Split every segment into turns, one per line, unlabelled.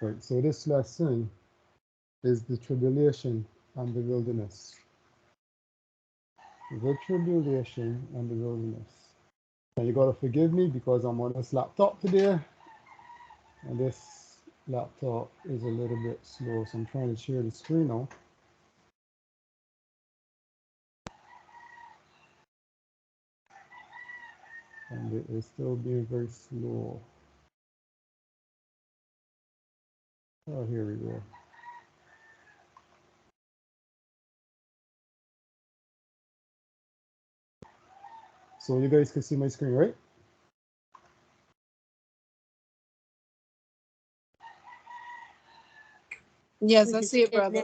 Right, so this lesson is the tribulation and the wilderness. The tribulation and the wilderness. And you gotta forgive me because I'm on this laptop today, and this laptop is a little bit slow, so I'm trying to share the screen now. And it is still being very slow. Oh, here we go. So you guys can see my screen, right?
Yes, I see it, brother.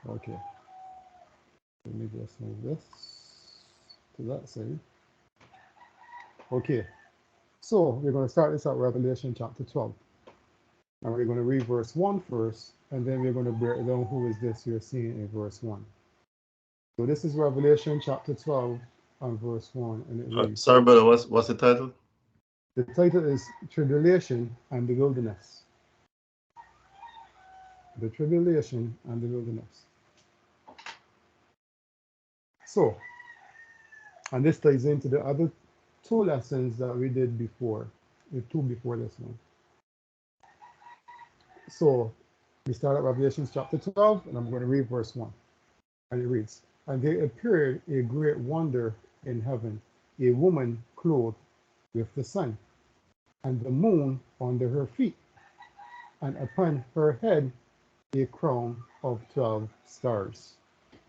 Okay. Let me just move this to that side. Okay. So we're going to start this at Revelation chapter 12. And we're going to read verse 1 first, and then we're going to break down who is this you're seeing in verse 1. So this is Revelation chapter 12 and verse 1, and it reads,
Sorry, brother. What's the title?
the title is Tribulation and the Wilderness. The Tribulation and the Wilderness. So, and this ties into the other two lessons that we did before, the two before this one. So, we start at Revelation chapter 12, and I'm going to read verse 1. And it reads, and there appeared a great wonder in heaven, a woman clothed with the sun, and the moon under her feet, and upon her head a crown of 12 stars.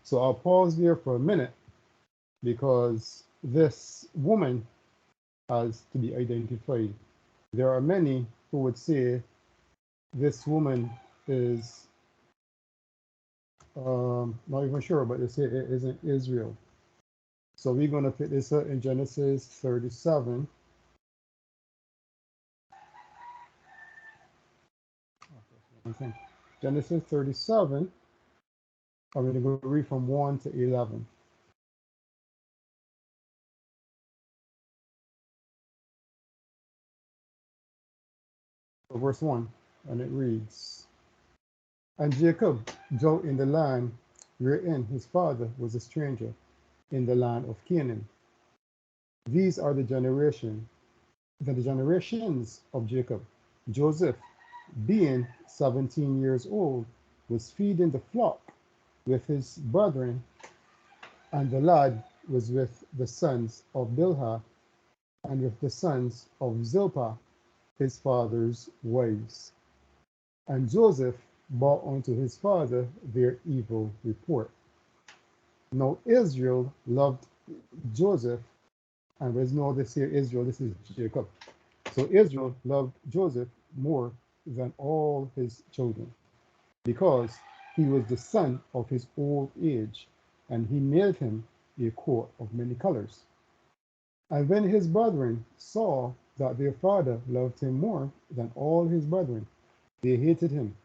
So I'll pause there for a minute because this woman has to be identified. There are many who would say this woman is not even sure, but they say it isn't Israel. So we're going to pick this up in Genesis 37. Genesis 37, I'm going to read from 1 to 11. So verse 1, and it reads, and Jacob dwelt in the land wherein his father was a stranger, in the land of Canaan. These are the generations of Jacob. Joseph, being 17 years old, was feeding the flock with his brethren, and the lad was with the sons of Bilhah and with the sons of Zilpah, his father's wives. And Joseph brought unto his father their evil report. Now Israel loved Joseph, and there's no this here Israel, this is Jacob. So Israel loved Joseph more than all his children, because he was the son of his old age, and he made him a coat of many colors. And when his brethren saw that their father loved him more than all his brethren, they hated him,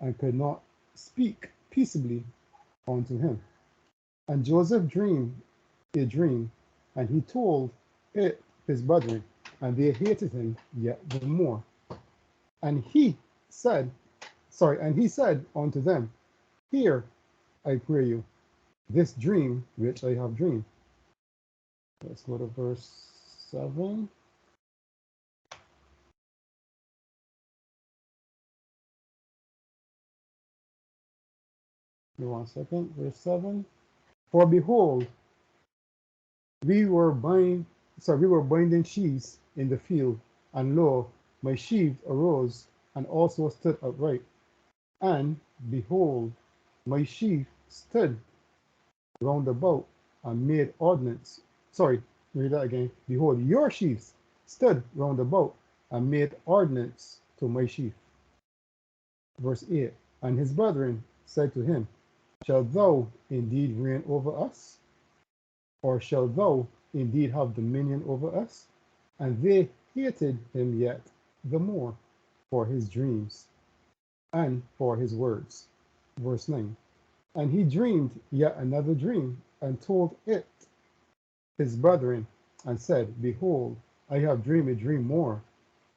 and could not speak peaceably unto him. And Joseph dreamed a dream, and he told it his brethren, and they hated him yet the more. And he said unto them, hear, I pray you, this dream which I have dreamed. Let's go to verse 7. Give me 1 second. Verse 7. For behold, we were binding sheaves in the field, and lo, my sheaves arose and also stood upright. And behold, my sheaf stood round about and made ordinance. Sorry, read that again. Behold, your sheaves stood round about and made ordinance to my sheaf. Verse 8. And his brethren said to him, shalt thou indeed reign over us? Or shalt thou indeed have dominion over us? And they hated him yet the more for his dreams and for his words. Verse 9. And he dreamed yet another dream, and told it his brethren, and said, behold, I have dreamed a dream more.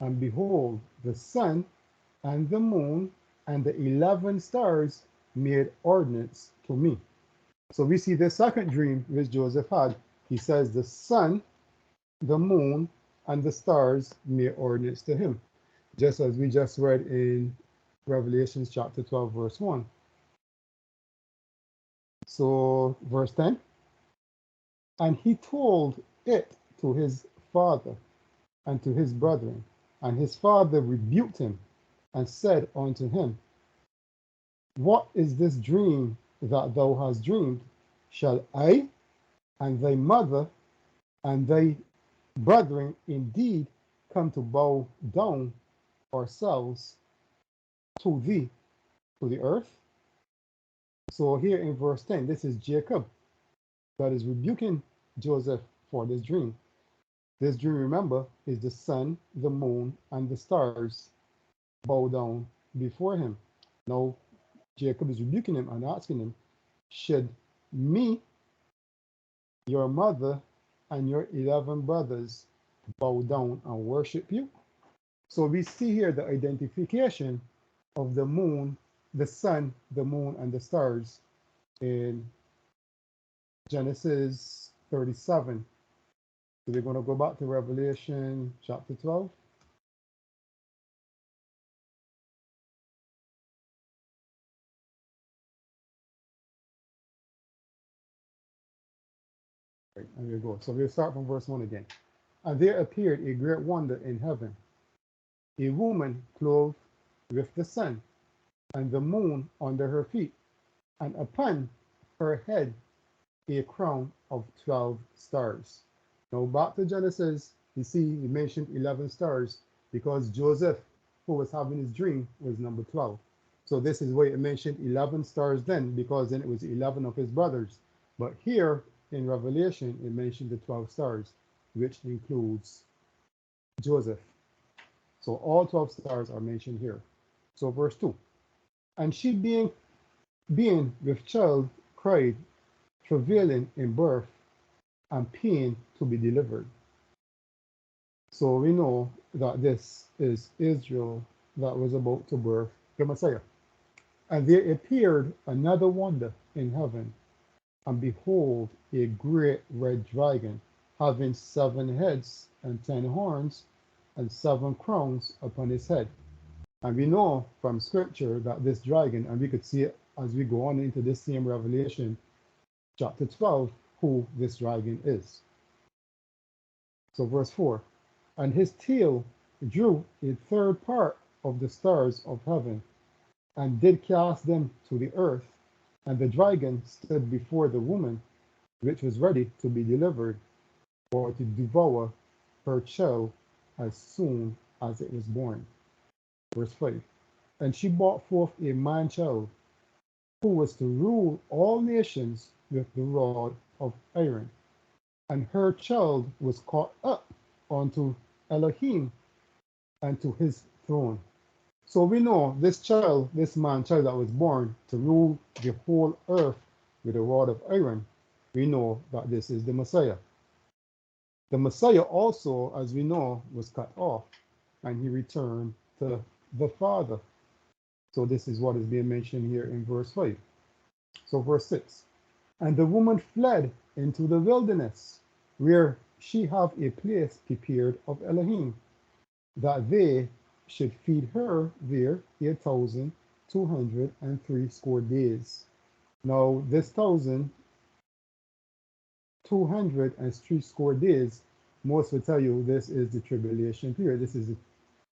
And behold, the sun and the moon and the 11 stars made ordinance to me. So we see the second dream which Joseph had. He says the sun, the moon, and the stars made ordinance to him, just as we just read in Revelation chapter 12, verse 1. So, verse 10, and he told it to his father and to his brethren, and his father rebuked him and said unto him, what is this dream that thou hast dreamed? Shall I and thy mother and thy brethren indeed come to bow down ourselves to thee, to the earth? So here in verse 10, this is Jacob that is rebuking Joseph for this dream. This dream, remember, is the sun, the moon, and the stars bow down before him. Now, Jacob is rebuking him and asking him, should me, your mother, and your 11 brothers bow down and worship you? So we see here the identification of the moon, the sun, the moon, and the stars in Genesis 37. So we're going to go back to Revelation chapter 12. Right, and we go. So we'll start from verse 1 again. And there appeared a great wonder in heaven, a woman clothed with the sun, and the moon under her feet, and upon her head a crown of 12 stars. Now back to Genesis, you see he mentioned 11 stars because Joseph, who was having his dream, was number 12. So this is why it mentioned 11 stars then, because then it was 11 of his brothers. But here in Revelation, it mentioned the 12 stars, which includes Joseph. So all 12 stars are mentioned here. So verse 2, and she being with child cried, travailing in birth, and pain to be delivered. So we know that this is Israel that was about to birth the Messiah. And there appeared another wonder in heaven, and behold, a great red dragon, having 7 heads and 10 horns, and 7 crowns upon his head. And we know from scripture that this dragon, and we could see it as we go on into this same Revelation chapter 12, who this dragon is. So verse 4, and his tail drew a third part of the stars of heaven, and did cast them to the earth. And the dragon stood before the woman, which was ready to be delivered, for to devour her child as soon as it was born. Verse 5, and she brought forth a man child, who was to rule all nations with the rod of iron. And her child was caught up unto Elohim and to his throne. So we know this child, this man child that was born to rule the whole earth with a rod of iron, we know that this is the Messiah. The Messiah also, as we know, was cut off and he returned to the Father. So this is what is being mentioned here in verse 5. So verse 6, and the woman fled into the wilderness, where she have a place prepared of Elohim, that they should feed her there 1,203 days. Now, this 1,203 days, most will tell you this is the tribulation period. This is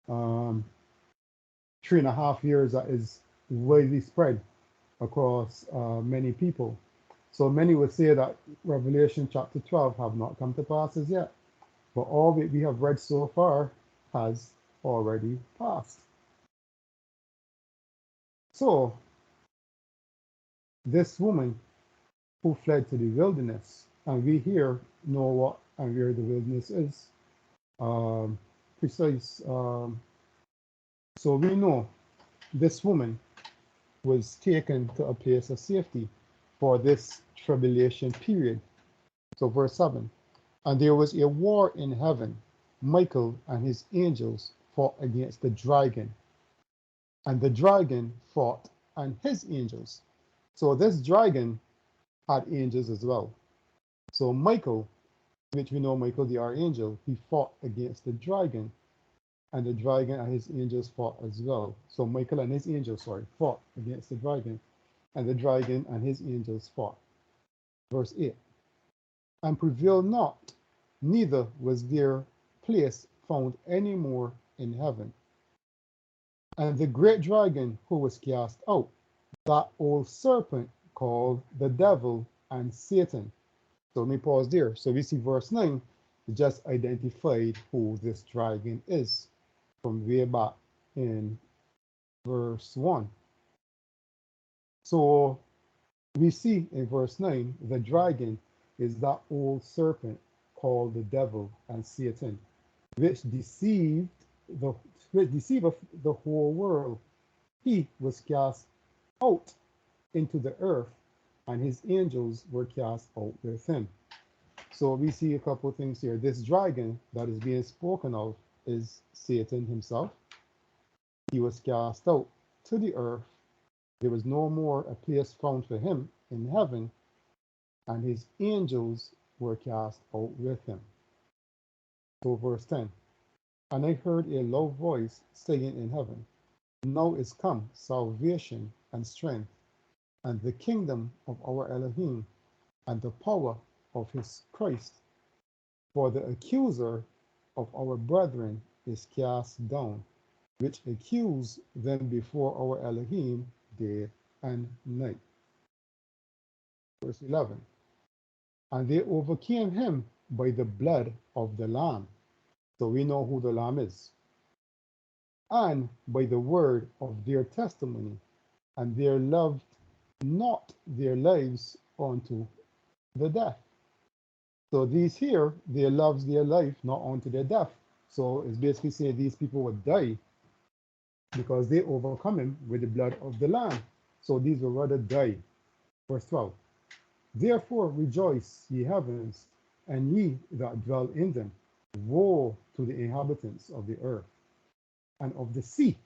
3.5 years that is widely spread across many people. So many would say that Revelation chapter 12 have not come to pass as yet, but all that we have read so far has already passed. So this woman who fled to the wilderness, and we here know what and where the wilderness is, precise. So we know this woman was taken to a place of safety for this tribulation period. So verse 7, and there was a war in heaven. Michael and his angels fought against the dragon, And the dragon fought and his angels. So this dragon had angels as well. So Michael, which we know Michael the archangel, he fought against the dragon, and the dragon and his angels fought as well. So Michael and his angels, fought against the dragon, and the dragon and his angels fought. Verse 8. And prevailed not, neither was their place found any more in heaven. And the great dragon who was cast out, that old serpent called the devil and Satan. So let me pause there. So we see verse 9 just identified who this dragon is from way back in verse 1. So we see in verse 9 the dragon is that old serpent called the devil and Satan, which deceived the which deceiveth the whole world. He was cast out into the earth, and his angels were cast out with him. So we see a couple of things here. This dragon that is being spoken of is Satan himself. He was cast out to the earth. There was no more a place found for him in heaven, and his angels were cast out with him. So verse 10. And I heard a loud voice saying in heaven, now is come salvation and strength, and the kingdom of our Elohim, and the power of his Christ. For the accuser of our brethren is cast down, which accuse them before our Elohim day and night. Verse 11. And they overcame him by the blood of the Lamb. So we know who the Lamb is. And by the word of their testimony, and they loved not their lives unto the death. So these here, they loves their life not unto their death. So it's basically saying these people would die because they overcome him with the blood of the Lamb. So these will rather die. Verse 12. Therefore rejoice, ye heavens, and ye that dwell in them. Woe to the inhabitants of the earth and of the sea,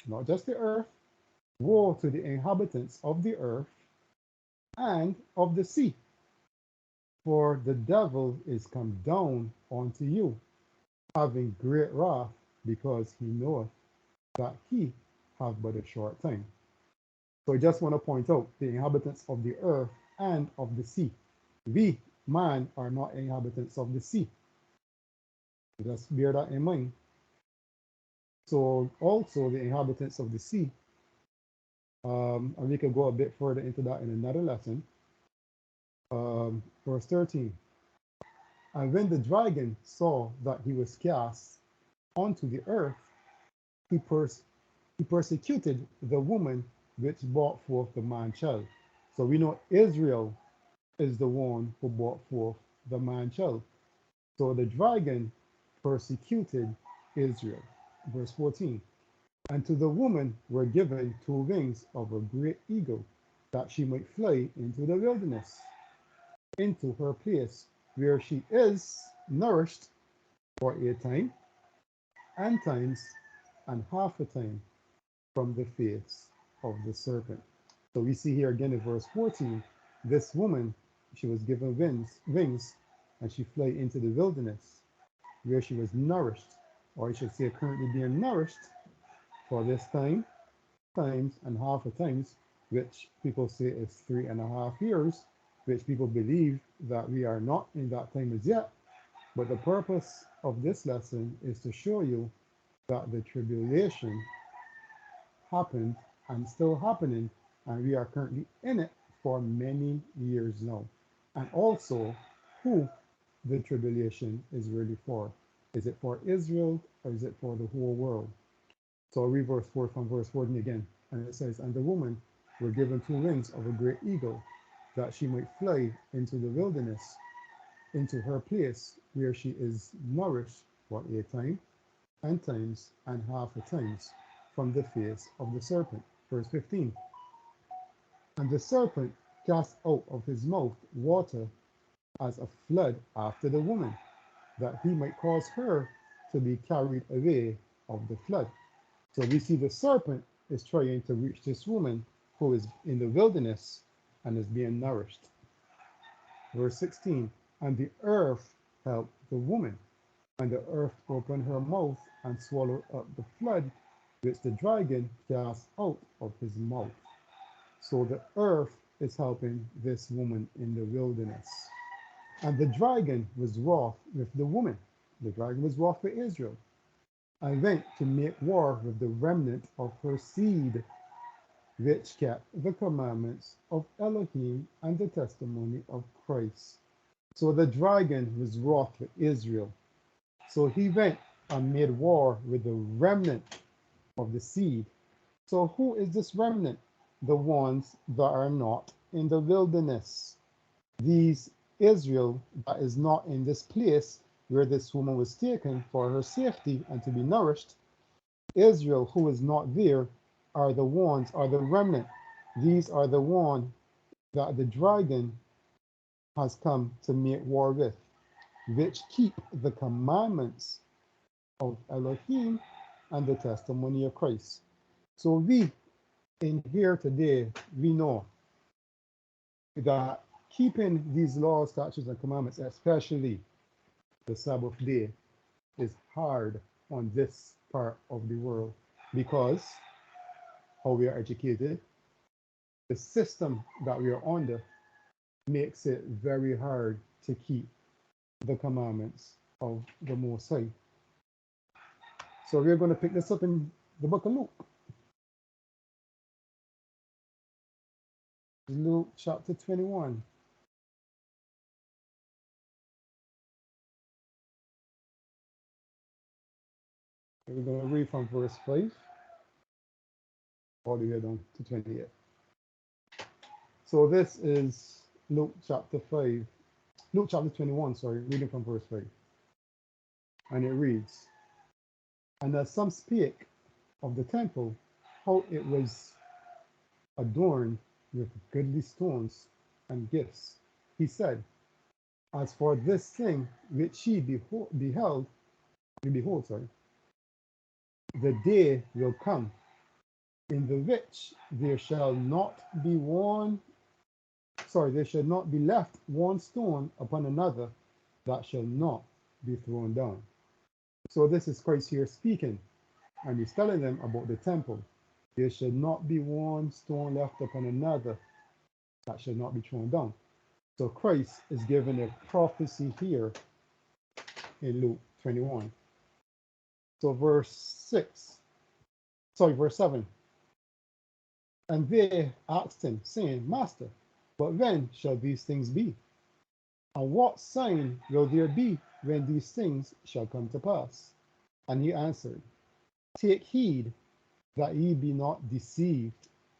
not just the earth. Woe to the inhabitants of the earth and of the sea. For the devil is come down unto you, having great wrath, because he knoweth that he have but a short time. So I just want to point out the inhabitants of the earth and of the sea. We, man, are not inhabitants of the sea. Just bear that in mind. So also the inhabitants of the sea, and we can go a bit further into that in another lesson. Verse 13. And when the dragon saw that he was cast onto the earth, he persecuted the woman which brought forth the man child. So we know Israel is the one who brought forth the man child. So the dragon persecuted Israel. Verse 14. And to the woman were given two wings of a great eagle, that she might fly into the wilderness, into her place, where she is nourished for a time, and times, and half a time from the face of the serpent. So we see here again in verse 14, this woman, she was given wings, and she flew into the wilderness, where she was nourished, or I should say currently being nourished for this time, times, and half a times, which people say is 3.5 years, which people believe that we are not in that time as yet. But the purpose of this lesson is to show you that the tribulation happened and still happening, and we are currently in it for many years now. And also, who the tribulation is really for. Is it for Israel or is it for the whole world? So I'll read verse 4 from verse 14 again. And it says, and the woman were given two wings of a great eagle, that she might fly into the wilderness, into her place where she is nourished for a time, and times, and half a times from the face of the serpent. Verse 15. And the serpent cast out of his mouth water as a flood after the woman, that he might cause her to be carried away of the flood. So we see the serpent is trying to reach this woman who is in the wilderness and is being nourished. Verse 16, and the earth helped the woman, and the earth opened her mouth and swallowed up the flood which the dragon cast out of his mouth. So the earth is helping this woman in the wilderness. And the dragon was wroth with the woman. The dragon was wroth with Israel and went to make war with the remnant of her seed, which kept the commandments of Elohim and the testimony of Christ. So the dragon was wroth with Israel. So he went and made war with the remnant of the seed. So who is this remnant? The ones that are not in the wilderness. These Israel that is not in this place where this woman was taken for her safety and to be nourished. Israel who is not there are the ones, are the remnant. These are the one that the dragon has come to make war with, which keep the commandments of Elohim and the testimony of Christ. So we in here today, we know that keeping these laws, statutes, and commandments, especially the Sabbath day, is hard on this part of the world because how we are educated, the system that we are under makes it very hard to keep the commandments of the Most High. So we're going to pick this up in the book of Luke. Luke chapter 21. We're going to read from verse 5 all the way down to 28. So this is Luke chapter 5, Luke chapter 21, sorry, reading from verse 5. And it reads, and as some spake of the temple, how it was adorned with goodly stones and gifts, he said, as for this thing which ye behold, the day will come in the which there shall not be there shall not be left one stone upon another that shall not be thrown down. So this is Christ here speaking, and he's telling them about the temple. There should not be one stone left upon another that shall not be thrown down. So Christ is giving a prophecy here in Luke 21. So verse 7. And they asked him, saying, Master, but when shall these things be? And what sign will there be when these things shall come to pass? And he answered, take heed that ye be not deceived,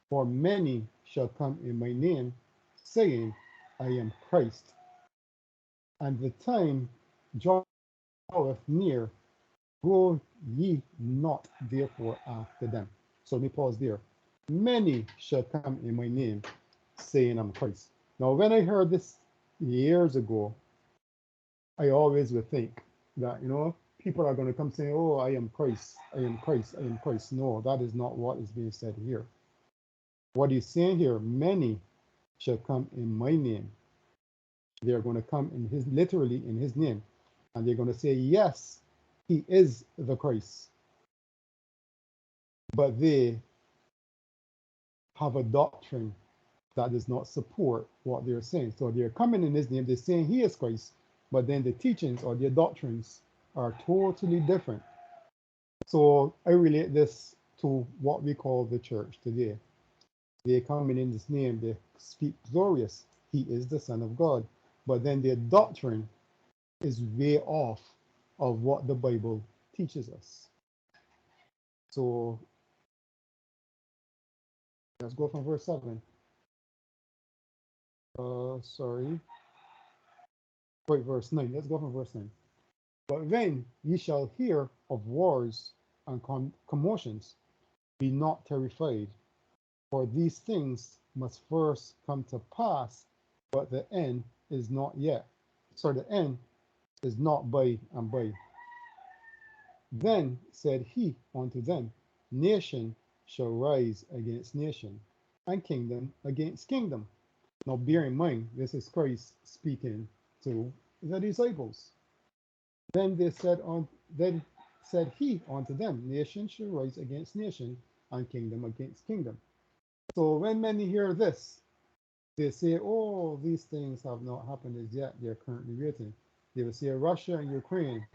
for many shall come in my name, saying, I am Christ. And the time draweth near, go ye not therefore after them. So let me pause there. Many shall come in my name, saying I'm Christ. Now, when I heard this years ago, I always would think that, people are going to come saying, oh, I am Christ, I am Christ, I am Christ. No, that is not what is being said here. What he's saying here, many shall come in my name. They are going to come literally in his name. And they're going to say, yes, he is the Christ. But they have a doctrine that does not support what they're saying. So they're coming in his name, they're saying he is Christ, but then the teachings or their doctrines are totally different. So I relate this to what we call the church today. They come in his name, they speak glorious, he is the Son of God, but then their doctrine is way off of what the Bible teaches us. So let's go from verse 7. Verse 9. Let's go from verse 9. But when ye shall hear of wars and commotions, be not terrified, for these things must first come to pass, but the end is not yet. So the end is not by and by. Then said he unto them, nation shall rise against nation, and kingdom against kingdom. Now bear in mind, this is Christ speaking to the disciples. Then they said on then said he unto them, nation shall rise against nation, and kingdom against kingdom. So when many hear this, they say, oh, these things have not happened as yet. They're currently waiting. They will say Russia and Ukraine.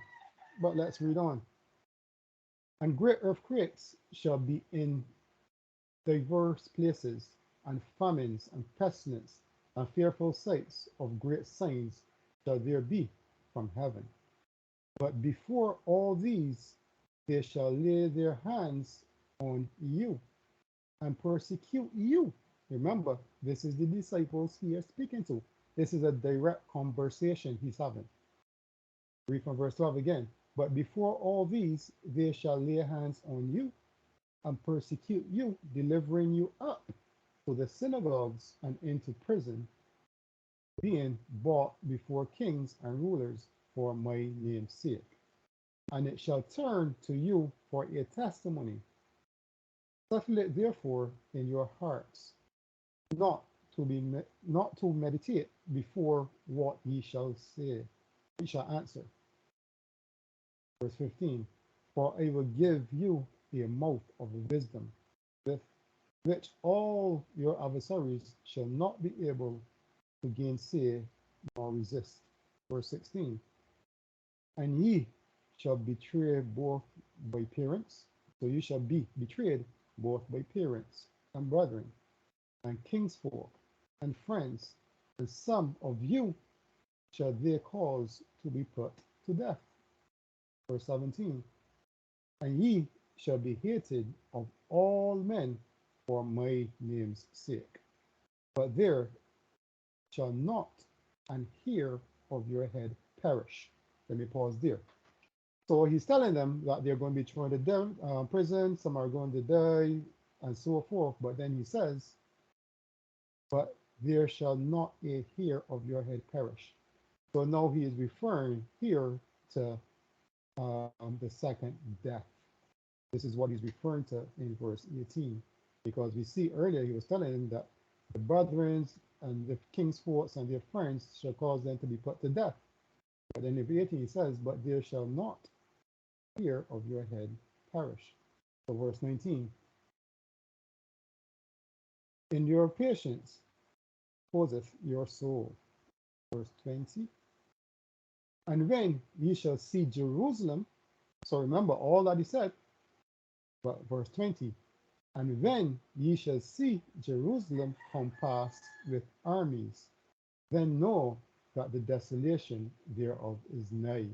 But let's read on. And great earthquakes shall be in diverse places, and famines and pestilence and fearful sights of great signs shall there be from heaven. But before all these, they shall lay their hands on you and persecute you. Remember, this is the disciples he is speaking to. This is a direct conversation he's having. Read from verse 12 again. But before all these, they shall lay hands on you and persecute you, delivering you up to the synagogues and into prison, being brought before kings and rulers for my name's sake. And it shall turn to you for a testimony. Settle it therefore in your hearts, not not to meditate before what ye shall say, ye shall answer. Verse 15. For I will give you a mouth of wisdom, with which all your adversaries shall not be able to gainsay nor resist. Verse 16. And ye shall betray both by parents, so you shall be betrayed both by parents and brethren, and kinsfolk, and friends, and some of you shall they cause to be put to death. Verse 17. And ye shall be hated of all men for my name's sake. But there shall not an hair of your head perish. Let me pause there. So he's telling them that they're going to be thrown to prison, some are going to die, and so forth. But then he says, but there shall not a hair of your head perish. So now he is referring here to the second death. This is what he's referring to in verse 18, because we see earlier he was telling them that the brethren and the king's forts and their friends shall cause them to be put to death. But then in verse 18 he says, but there shall not hair of your head perish. So verse 19, in your patience poseth your soul. Verse 20, and when ye shall see Jerusalem, so remember all that he said, but verse 20, and when ye shall see Jerusalem compassed with armies, then know that the desolation thereof is nigh.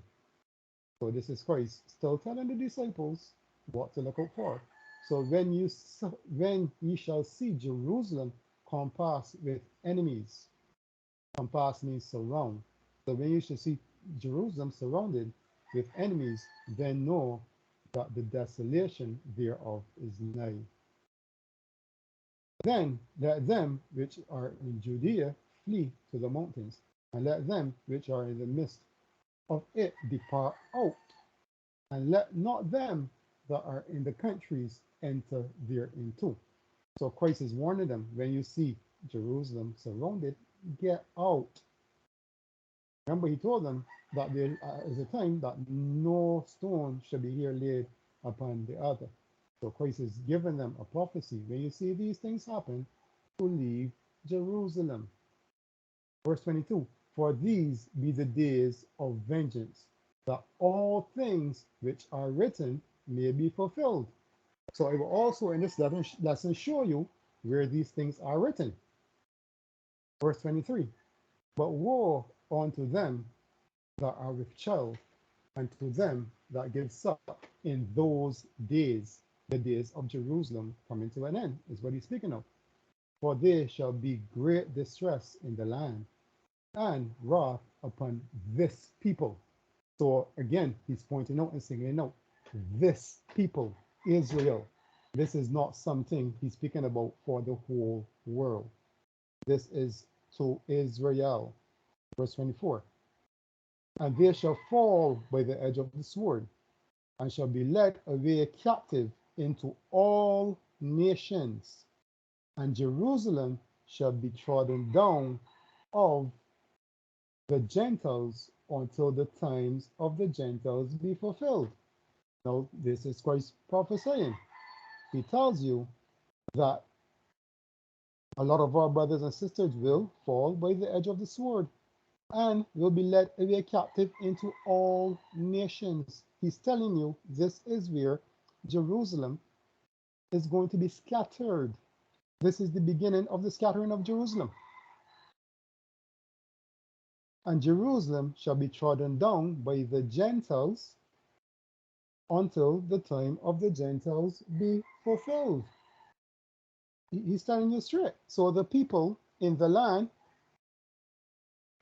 So this is Christ still telling the disciples what to look out for. So when ye shall see Jerusalem compassed with enemies, compass means surround. So when you shall see Jerusalem surrounded with enemies, then know that the desolation thereof is nigh. Then let them which are in Judea flee to the mountains, and let them which are in the midst of it depart out, and let not them that are in the countries enter thereinto. So Christ is warning them, when you see Jerusalem surrounded, get out. Remember, he told them that there is a time that no stone shall be here laid upon the other. So Christ is giving them a prophecy. When you see these things happen, to leave Jerusalem. Verse 22, for these be the days of vengeance, that all things which are written may be fulfilled. So I will also in this lesson show you where these things are written. Verse 23, but woe unto them that are with child, and to them that give suck in those days, the days of Jerusalem coming to an end, is what he's speaking of. For there shall be great distress in the land, and wrath upon this people. So again, he's pointing out and singling out, this people, Israel. This is not something he's speaking about for the whole world. This is to Israel. Verse 24. And they shall fall by the edge of the sword, and shall be led away captive into all nations, and Jerusalem shall be trodden down of the Gentiles until the times of the Gentiles be fulfilled. Now, this is Christ prophesying. He tells you that a lot of our brothers and sisters will fall by the edge of the sword and will be led away captive into all nations. He's telling you this is where Jerusalem is going to be scattered. This is the beginning of the scattering of Jerusalem. And Jerusalem shall be trodden down by the Gentiles until the time of the Gentiles be fulfilled. He's telling you straight. So the people in the land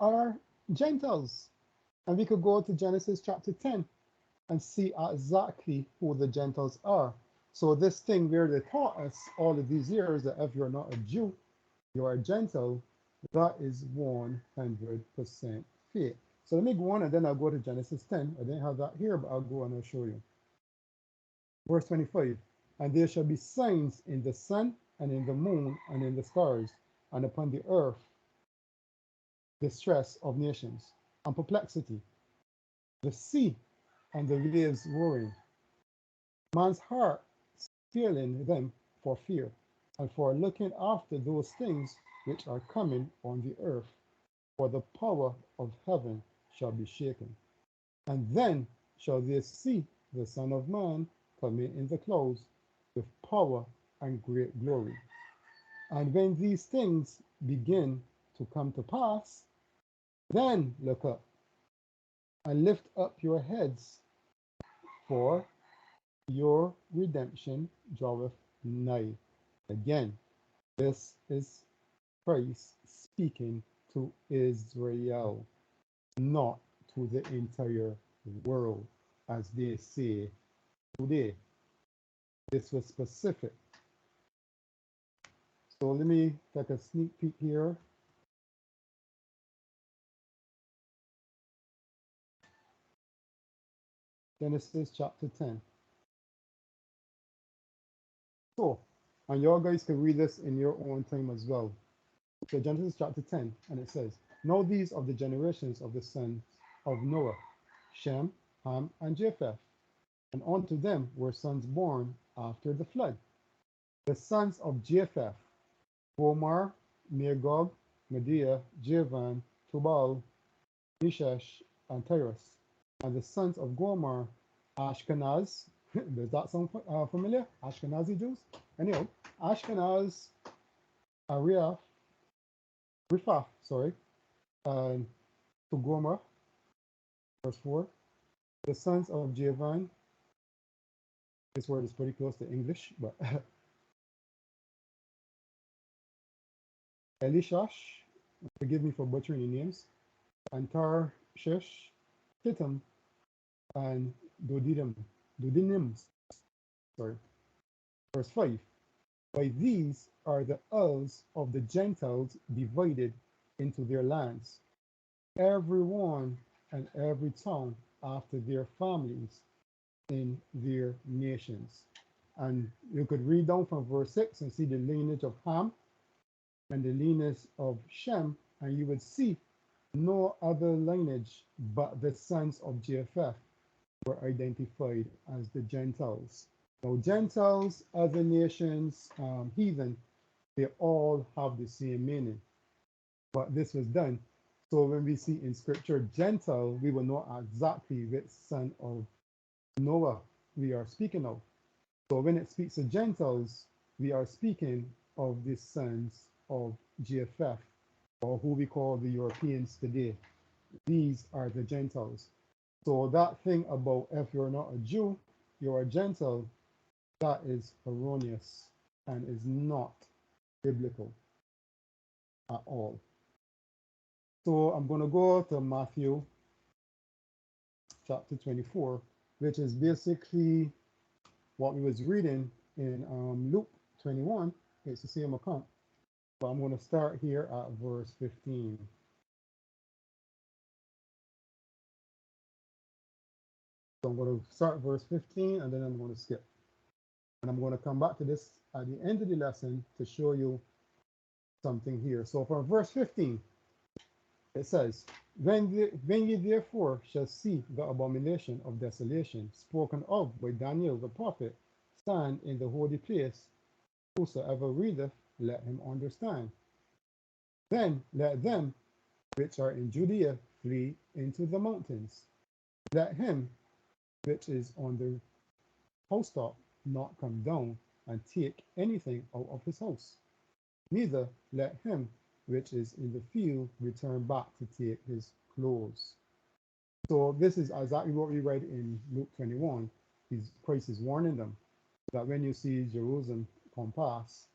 are Gentiles. And we could go to Genesis chapter 10 and see exactly who the Gentiles are. So this thing where they taught us all of these years that if you're not a Jew, you're a Gentile, that is 100% fake. So let me go on and then I'll go to Genesis 10. I didn't have that here, but I'll go and I'll show you. Verse 25, and there shall be signs in the sun and in the moon and in the stars and upon the earth, distress of nations and perplexity, the sea and the waves roaring, man's heart failing them for fear, and for looking after those things which are coming on the earth, for the power of heaven shall be shaken. And then shall they see the Son of Man coming in the clouds with power and great glory. And when these things begin to come to pass, then look up and lift up your heads, for your redemption draweth nigh. Again, this is Christ speaking to Israel, not to the entire world, as they say today. This was specific. So let me take a sneak peek here. Genesis chapter 10. So, and y'all guys can read this in your own time as well. So Genesis chapter 10, and it says, now these are the generations of the sons of Noah, Shem, Ham, and Japheth. And unto them were sons born after the flood. The sons of Japheth, Gomer, Magog, Medea, Javan, Tubal, Meshesh, and Tyrus. And the sons of Gomer, Ashkenaz. Does that sound familiar? Ashkenazi Jews? Anyhow, Ashkenaz, Ariaph, Riphath, sorry, and to Gomer, verse 4. The sons of Javan, this word is pretty close to English, but Elishash, forgive me for butchering the names, and Tarshish, Kittim, and Dodinim, sorry. Verse 5. By these are the elves of the Gentiles divided into their lands, every one and every tongue after their families in their nations. And you could read down from verse 6 and see the lineage of Ham and the lineage of Shem, and you would see no other lineage but the sons of Japheth were identified as the Gentiles. Now, Gentiles, other nations, heathen, they all have the same meaning. But this was done. So when we see in scripture Gentile, we will know exactly which son of Noah we are speaking of. So when it speaks of Gentiles, we are speaking of the sons of Japheth, or who we call the Europeans today. These are the Gentiles. So that thing about if you're not a Jew, you're a Gentile, that is erroneous and is not biblical at all. So I'm going to go to Matthew chapter 24, which is basically what we was reading in Luke 21. It's the same account, but I'm going to start here at verse 15. So I'm going to start verse 15 and then I'm going to skip. And I'm going to come back to this at the end of the lesson to show you something here. So from verse 15, it says, when ye therefore shall see the abomination of desolation spoken of by Daniel the prophet stand in the holy place, whosoever readeth, let him understand. Then let them which are in Judea flee into the mountains. Let him which is on the housetop not come down and take anything out of his house. Neither let him which is in the field return back to take his clothes. So this is exactly what we read in Luke 21. Christ is warning them that when you see Jerusalem come past,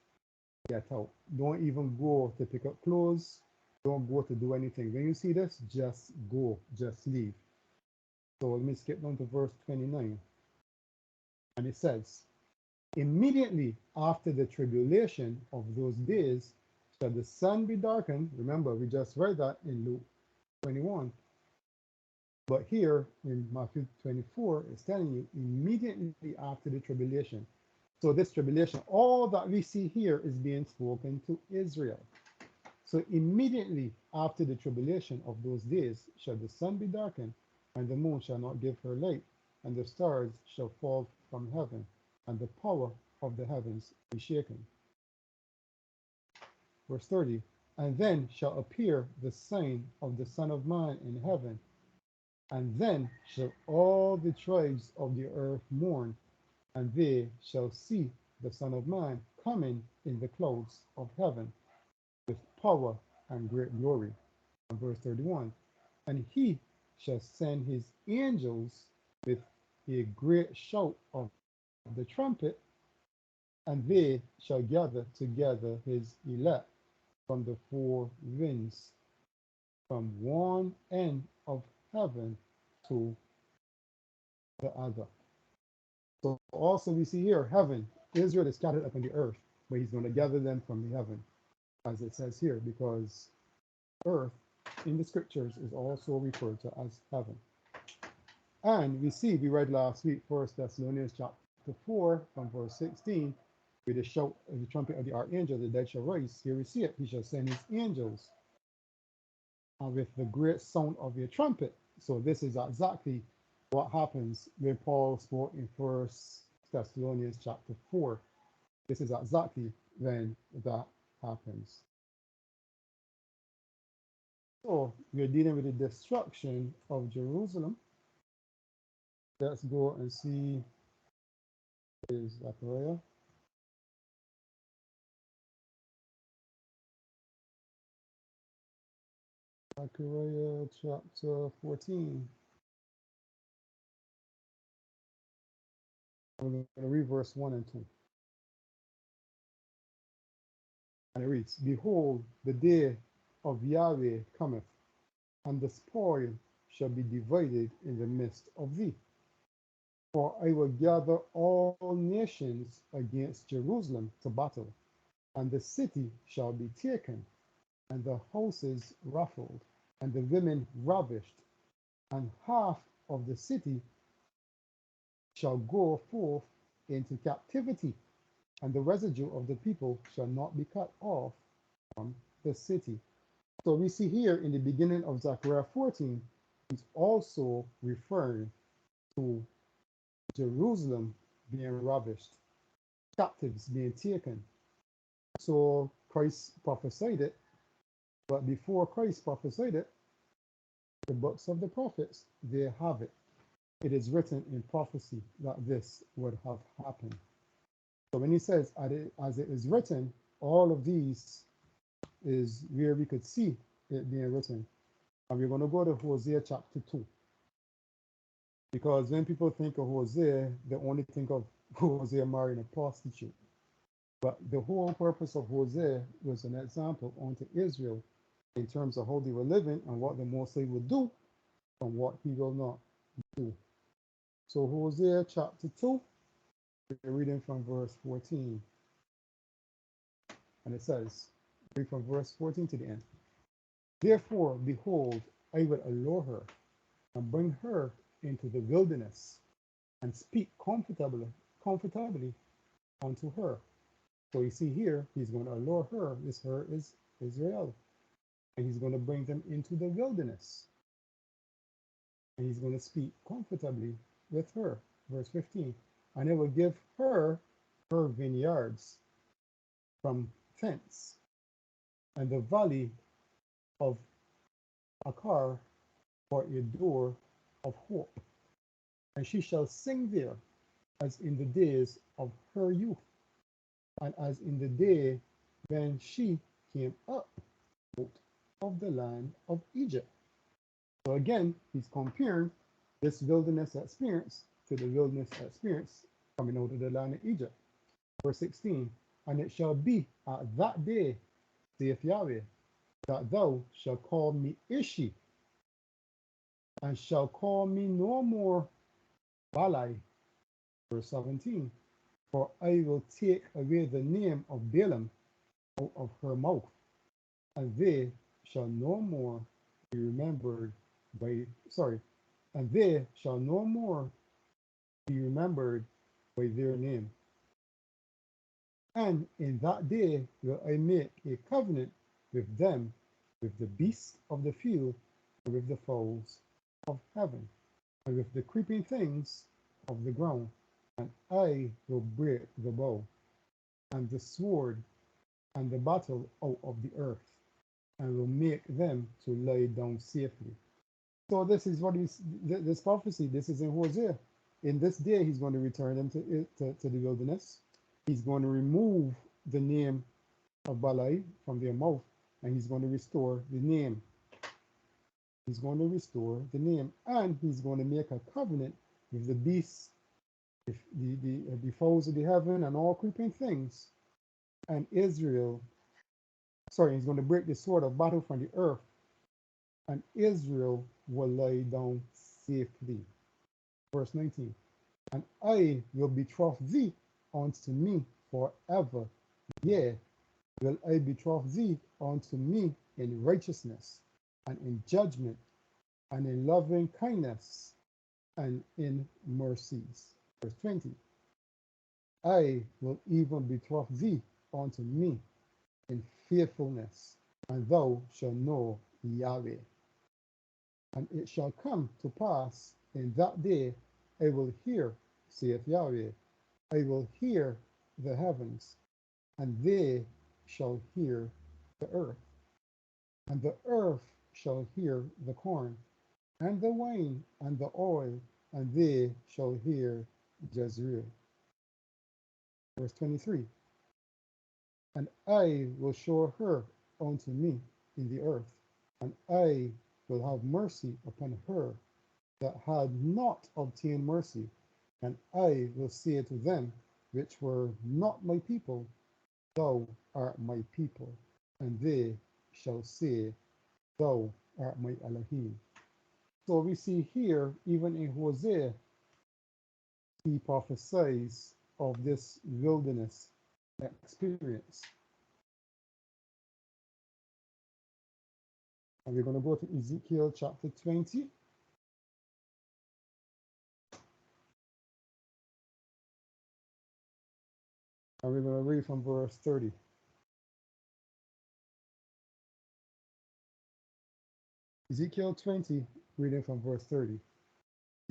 get out. Don't even go to pick up clothes. Don't go to do anything. When you see this, just go, just leave. So let me skip down to verse 29. And it says, immediately after the tribulation of those days shall the sun be darkened. Remember, we just read that in Luke 21. But here in Matthew 24, it's telling you immediately after the tribulation. So this tribulation, all that we see here is being spoken to Israel. So immediately after the tribulation of those days shall the sun be darkened, and the moon shall not give her light, and the stars shall fall from heaven, and the power of the heavens be shaken. Verse 30, and then shall appear the sign of the Son of Man in heaven, and then shall all the tribes of the earth mourn, and they shall see the Son of Man coming in the clouds of heaven with power and great glory. And verse 31, and he shall send his angels with a great shout of the trumpet, and they shall gather together his elect from the four winds, from one end of heaven to the other. So also we see here, heaven, Israel is scattered up in the earth, but he's going to gather them from the heaven, as it says here, because earth in the scriptures is also referred to as heaven. And we read last week, 1 Thessalonians chapter 4, from verse 16, with the shout of the trumpet of the archangel, the dead shall rise. Here we see it, he shall send his angels with the great sound of a trumpet. So this is exactly what happens when Paul spoke in 1 Thessalonians chapter 4. This is exactly when that happens. So we're dealing with the destruction of Jerusalem. Let's go and see is Zechariah. Zechariah chapter 14. I'm going to read verse 1 and 2. And it reads, behold, the day of Yahweh cometh, and the spoil shall be divided in the midst of thee. For I will gather all nations against Jerusalem to battle, and the city shall be taken, and the houses ruffled, and the women ravished, and half of the city shall go forth into captivity, and the residue of the people shall not be cut off from the city. So we see here in the beginning of Zechariah 14, he's also referring to Jerusalem being ravished, captives being taken. So Christ prophesied it, but before Christ prophesied it, the books of the prophets, they have it. It is written in prophecy that this would have happened. So when he says, as it is written, all of these is where we could see it being written. And we're going to go to Hosea chapter 2. Because when people think of Hosea, they only think of Hosea marrying a prostitute. But the whole purpose of Hosea was an example unto Israel in terms of how they were living and what the Most High would do and what he will not do. So Hosea chapter 2, we're reading from verse 14. And it says, read from verse 14 to the end. Therefore, behold, I will allure her and bring her into the wilderness and speak comfortably unto her. So you see here, he's going to allure her. This her is Israel. And he's going to bring them into the wilderness. And he's going to speak comfortably with her. Verse 15. And he will give her her vineyards from thence, and the valley of Achor for a door of hope. And she shall sing there as in the days of her youth, and as in the day when she came up out of the land of Egypt. So again, he's comparing this wilderness experience to the wilderness experience coming out of the land of Egypt. Verse 16, and it shall be at that day, saith Yahweh, that thou shalt call me Ishi, and shall call me no more Balai. Verse 17, for I will take away the name of Balaam out of her mouth, and they shall no more be remembered and they shall no more be remembered by their name. And in that day will I make a covenant with them, with the beasts of the field, and with the fowls of heaven, and with the creeping things of the ground, and I will break the bow, and the sword, and the battle out of the earth, and will make them to lie down safely. So this is what this prophecy. This is in Hosea. In this day, he's going to return them to the wilderness. He's going to remove the name of Balai from their mouth, and he's going to restore the name. He's going to restore the name, and he's going to make a covenant with the beasts, the foes of the heaven, and all creeping things. And Israel, he's going to break the sword of battle from the earth, and Israel will lie down safely. Verse 19, and I will betroth thee unto me forever. Yea, will I betroth thee unto me in righteousness, and in judgment, and in loving kindness, and in mercies. Verse 20, I will even betroth thee unto me in faithfulness, and thou shalt know Yahweh. And it shall come to pass in that day, I will hear, saith Yahweh, I will hear the heavens, and they shall hear the earth. And the earth shall hear the corn, and the wine, and the oil, and they shall hear Jezreel. Verse 23, and I will show her unto me in the earth, and I will have mercy upon her that had not obtained mercy, and I will say to them which were not my people, thou art my people, and they shall say, thou art my Elohim. So we see here, even in Hosea, he prophesies of this wilderness experience. And we're going to go to Ezekiel chapter 20. And we're going to read from verse 30. Ezekiel 20, reading from verse 30.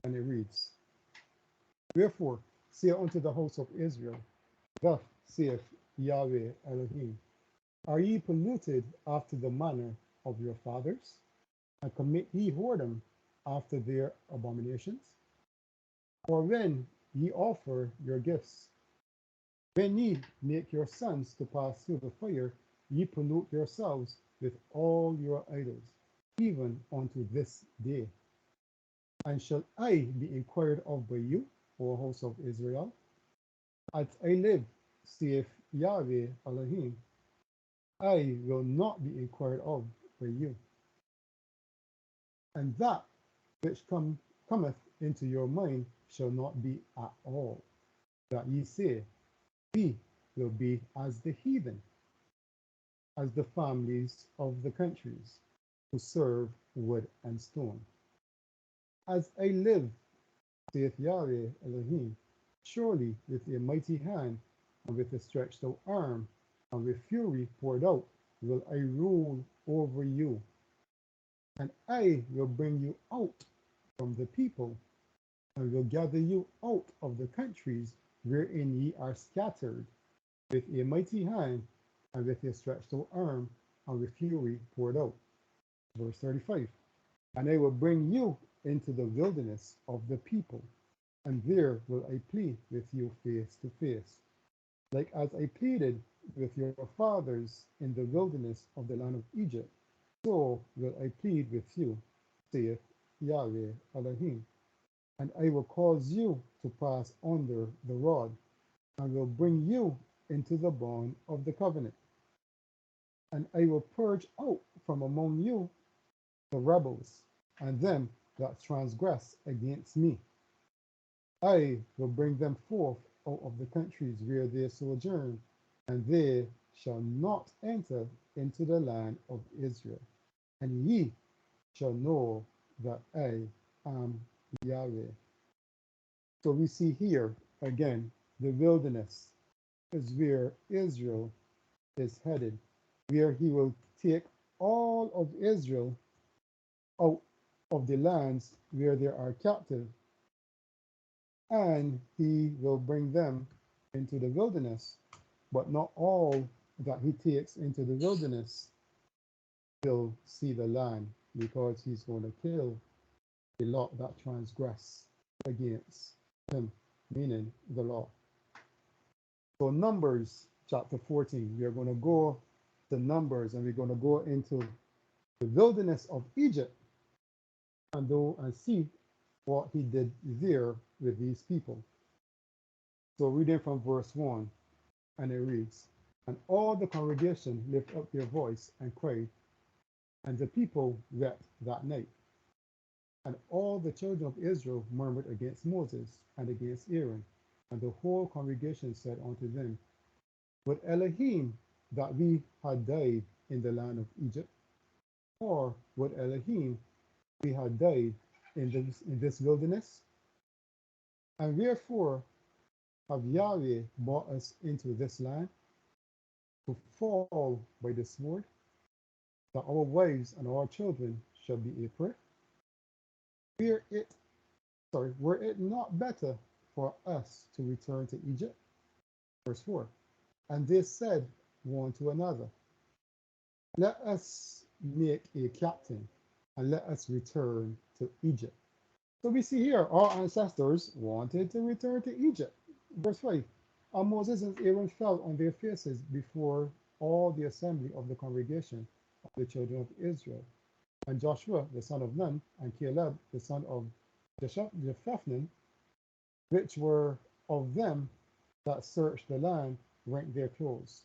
And it reads, wherefore say unto the house of Israel, thus saith Yahweh Elohim, are ye polluted after the manner of your fathers, and commit ye whoredom after their abominations? For when ye offer your gifts, when ye make your sons to pass through the fire, ye pollute yourselves with all your idols, even unto this day. And shall I be inquired of by you, O house of Israel? As I live, saith Yahweh Elohim, I will not be inquired of by you. And that which cometh into your mind shall not be at all, that ye say, we will be as the heathen, as the families of the countries, who serve wood and stone. As I live, saith Yahweh Elohim, surely with a mighty hand and with a stretched out arm, and with fury poured out, will I rule over you, and I will bring you out from the people, and will gather you out of the countries wherein ye are scattered, with a mighty hand, and with a stretched out arm, and with fury poured out. Verse 35. And I will bring you into the wilderness of the people, and there will I plead with you face to face, like as I pleaded with your fathers in the wilderness of the land of Egypt, so will I plead with you, saith Yahweh Elohim. And I will cause you to pass under the rod, and will bring you into the bond of the covenant. And I will purge out from among you the rebels, and them that transgress against me. I will bring them forth out of the countries where they sojourn, and they shall not enter into the land of Israel. And ye shall know that I am Yahweh. So we see here again, the wilderness is where Israel is headed, where he will take all of Israel out of the lands where they are captive, and he will bring them into the wilderness. But not all that he takes into the wilderness will see the land, because he's going to kill the lot that transgress against him, meaning the law. So Numbers chapter 14, we are going to go to Numbers, and we're going to go into the wilderness of Egypt and go and see what he did there with these people. So reading from verse 1, and it reads, And all the congregation lifted up their voice and cried, and the people wept that night. And all the children of Israel murmured against Moses and against Aaron. And the whole congregation said unto them, Would Elohim that we had died in the land of Egypt? Or would Elohim we had died in this wilderness? And wherefore have Yahweh brought us into this land to fall by the sword, that our wives and our children shall be a prey? Were it not better for us to return to Egypt? Verse 4. And they said one to another, Let us make a captain, and let us return to Egypt. So we see here our ancestors wanted to return to Egypt. Verse 5. And Moses and Aaron fell on their faces before all the assembly of the congregation of the children of Israel. And Joshua the son of Nun, and Caleb the son of Jephunneh, which were of them that searched the land, rent their clothes.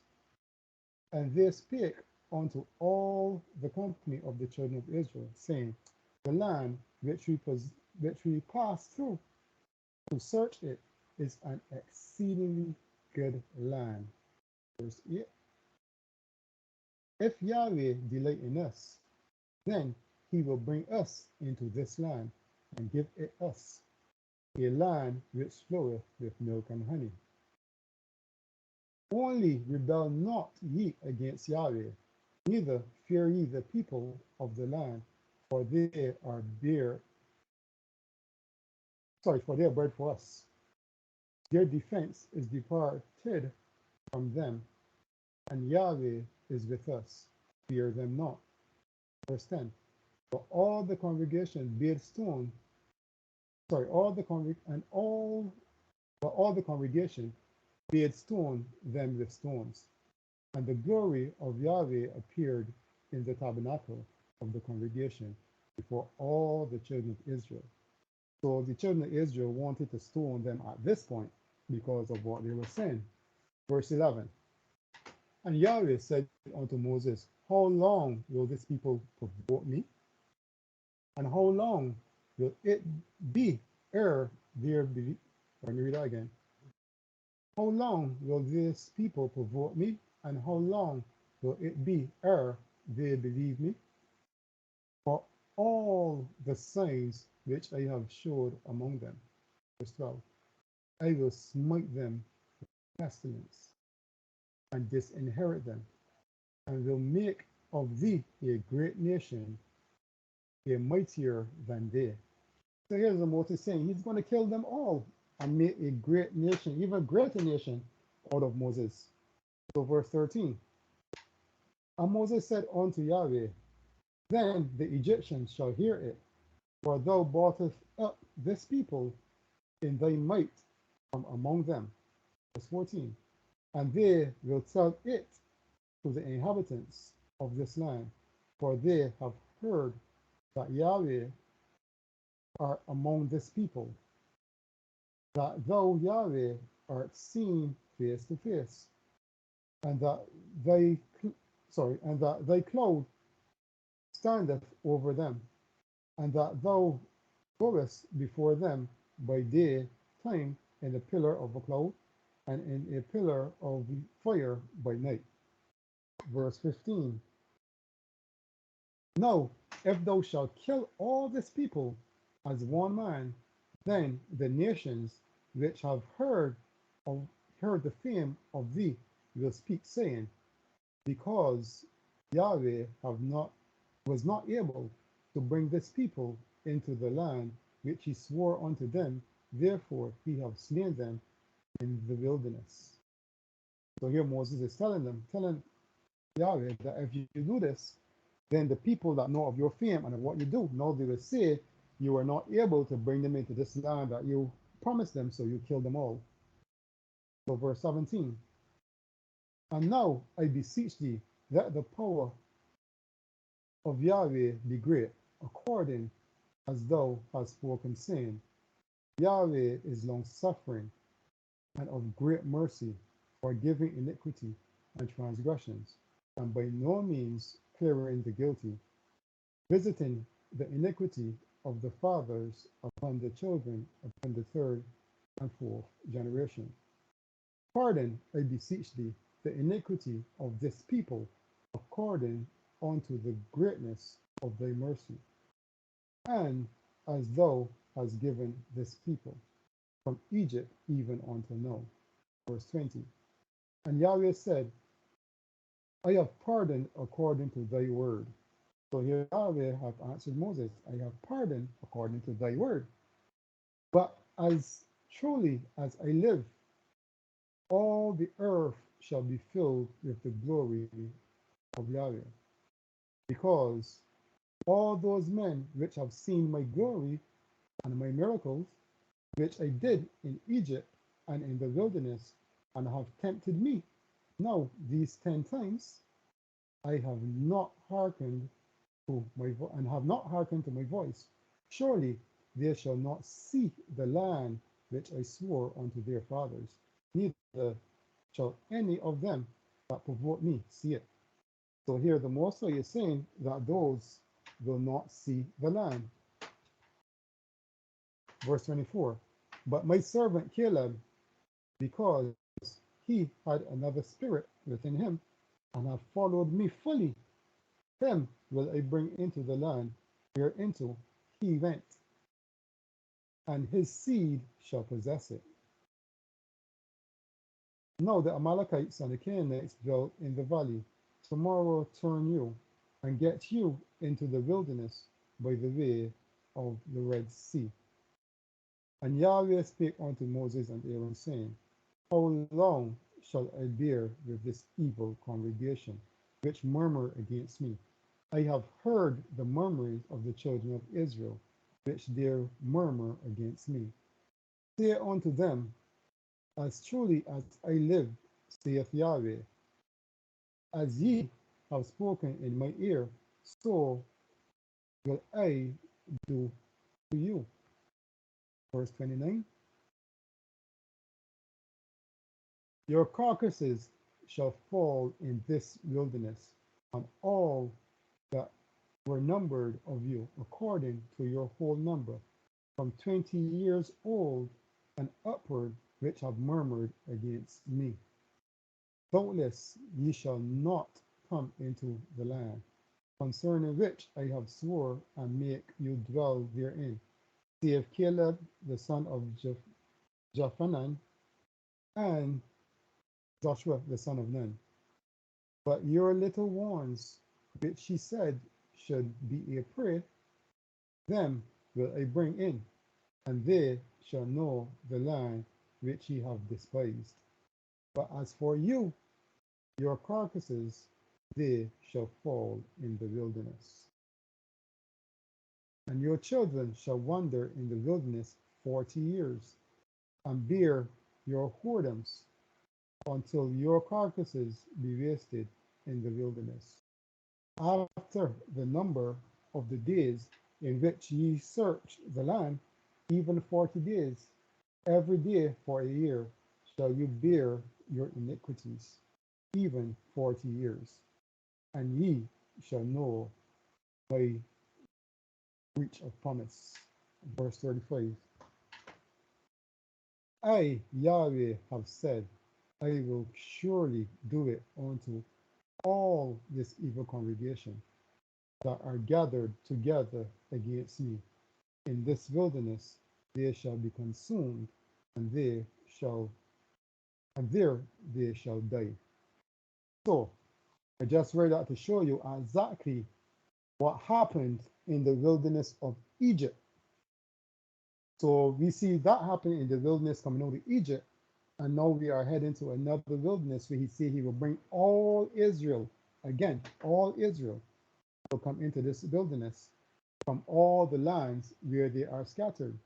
And they spake unto all the company of the children of Israel, saying, The land which we passed through to search it is an exceedingly good land. Verse 8. If Yahweh delight in us, then he will bring us into this land, and give it us, a land which floweth with milk and honey. Only rebel not ye against Yahweh, neither fear ye the people of the land, for they are bread for us. Their defense is departed from them, and Yahweh is with us. Fear them not. Verse 10. For all the congregation bade stone, all the congregation bade stone them with stones. And the glory of Yahweh appeared in the tabernacle of the congregation before all the children of Israel. So the children of Israel wanted to stone them at this point because of what they were saying. Verse 11. And Yahweh said unto Moses, How long will this people provoke me? And how long will it be ere there be? Let me read that again. How long will this people provoke me? And how long will it be ere they believe me? For all the signs which I have showed among them. Verse 12. I will smite them with pestilence, and disinherit them, and will make of thee a great nation, a mightier than they. So here's the Moses saying he's going to kill them all and make a great nation, even greater nation, out of Moses. So verse 13. And Moses said unto Yahweh, then the Egyptians shall hear it, for thou broughtest up this people in thy might from among them. Verse 14. And they will tell it to the inhabitants of this land, for they have heard that Yahweh are among this people, that thou Yahweh art seen face to face, and that thy cloud standeth over them, and that thou goest before them by day time in a pillar of a cloud, and in a pillar of fire by night. Verse 15. Now, if thou shalt kill all this people as one man, then the nations which have heard the fame of thee will speak, saying, because Yahweh was not able to bring this people into the land which he swore unto them, therefore he hath slain them in the wilderness. So here Moses is telling Yahweh that if you do this, then the people that know of your fame and of what you do, now they will say you are not able to bring them into this land that you promised them, so you kill them all. So verse 17. And now I beseech thee that the power of Yahweh be great, according as thou hast spoken, saying, Yahweh is long suffering and of great mercy, forgiving iniquity and transgressions, and by no means clearing the guilty, visiting the iniquity of the fathers upon the children, upon the third and fourth generation. Pardon, I beseech thee, the iniquity of this people, according unto the greatness of thy mercy, and as thou hast given this people from Egypt even until now. Verse 20. And Yahweh said, I have pardoned according to thy word. So here Yahweh hath answered Moses, I have pardoned according to thy word. But as truly as I live, all the earth shall be filled with the glory of Yahweh. Because all those men which have seen my glory and my miracles, which I did in Egypt and in the wilderness, and have tempted me, now these 10 times, I have not hearkened to my voice. Surely they shall not see the land which I swore unto their fathers, neither shall any of them that provoke me see it. So here the Most High is saying that those will not see the land. Verse 24. But my servant Caleb, because he had another spirit within him, and have followed me fully, him will I bring into the land whereinto he went, and his seed shall possess it. Now the Amalekites and the Canaanites dwell in the valley. Tomorrow turn you, and get you into the wilderness by the way of the Red Sea. And Yahweh spake unto Moses and Aaron, saying, how long shall I bear with this evil congregation, which murmur against me? I have heard the murmurings of the children of Israel, which dare murmur against me. Say unto them, as truly as I live, saith Yahweh, as ye have spoken in my ear, so will I do to you. Verse 29. Your carcasses shall fall in this wilderness, and all that were numbered of you, according to your whole number, from 20 years old and upward, which have murmured against me. Doubtless ye shall not come into the land, concerning which I have swore and make you dwell therein, saith Caleb the son of Jephunneh, and Joshua the son of Nun. But your little ones, which she said should be a prey, them will I bring in, and they shall know the land which ye have despised. But as for you, your carcasses, they shall fall in the wilderness. And your children shall wander in the wilderness 40 years, and bear your whoredoms, until your carcasses be wasted in the wilderness. After the number of the days in which ye search the land, even 40 days, every day for a year, shall you bear your iniquities, even 40 years. And ye shall know my breach of promise. Verse 35. I, Yahweh, have said, I will surely do it unto all this evil congregation that are gathered together against me. In this wilderness they shall be consumed, and they shall and there they shall die. So I just read that to show you exactly what happened in the wilderness of Egypt. So we see that happening in the wilderness coming out of Egypt, and now we are heading to another wilderness where he said he will bring all Israel, again, all Israel will come into this wilderness from all the lands where they are scattered.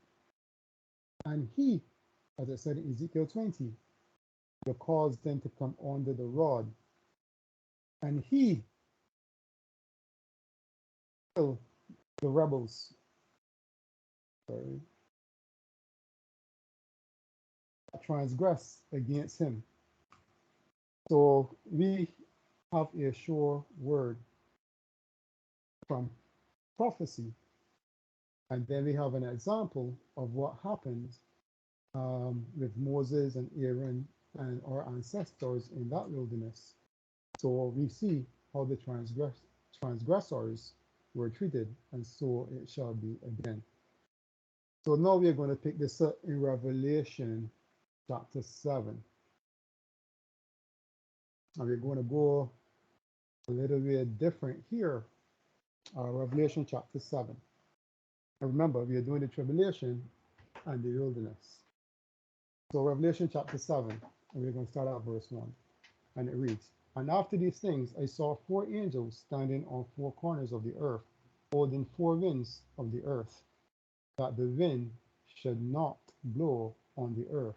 And he, as I said in Ezekiel 20, will cause them to come under the rod. And he will the rebels, sorry, transgress against him. So we have a sure word from prophecy. And then we have an example of what happened with Moses and Aaron and our ancestors in that wilderness. So we see how the transgressors were treated, and so it shall be again. So now we're going to pick this up in Revelation chapter 7. And we're going to go a little bit different here. Revelation chapter 7. And remember, we are doing the tribulation and the wilderness. So Revelation chapter 7, and we're going to start at verse 1. And it reads, And after these things I saw 4 angels standing on 4 corners of the earth, holding 4 winds of the earth, that the wind should not blow on the earth,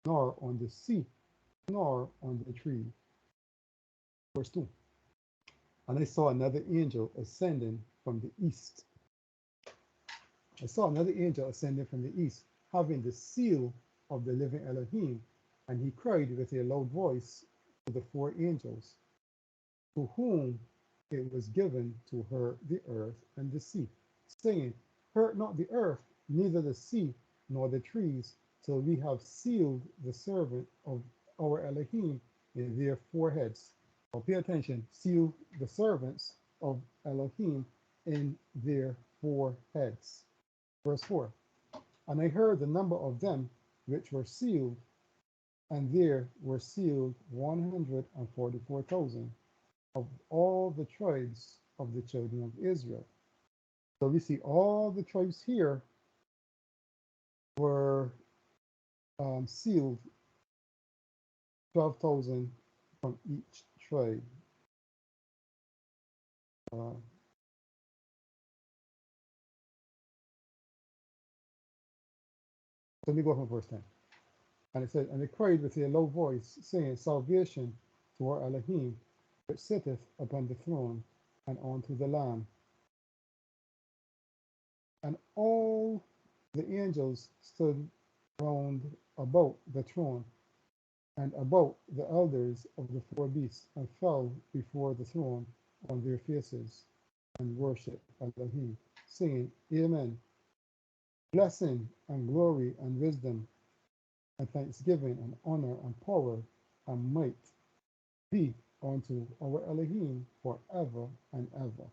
nor on the sea, nor on the tree. Verse 2. And I saw another angel ascending from the east. I saw another angel ascending from the east, having the seal of the living Elohim, and he cried with a loud voice to the 4 angels, to whom it was given to hurt the earth and the sea, saying, Hurt not the earth, neither the sea, nor the trees, till we have sealed the servant of our Elohim in their foreheads. Now pay attention, seal the servants of Elohim in their foreheads. Verse 4. And I heard the number of them which were sealed, and there were sealed 144,000 of all the tribes of the children of Israel. So we see all the tribes here were sealed, 12,000 from each tribe. Uh, Let me go from verse 10. And it said, And they cried with a low voice, saying, Salvation to our Elohim, which sitteth upon the throne, and unto the Lamb. And all the angels stood round about the throne, and about the elders of the 4 beasts, and fell before the throne on their faces, and worshipped Elohim, saying, Amen. Blessing and glory and wisdom and thanksgiving and honor and power and might be unto our Elohim forever and ever.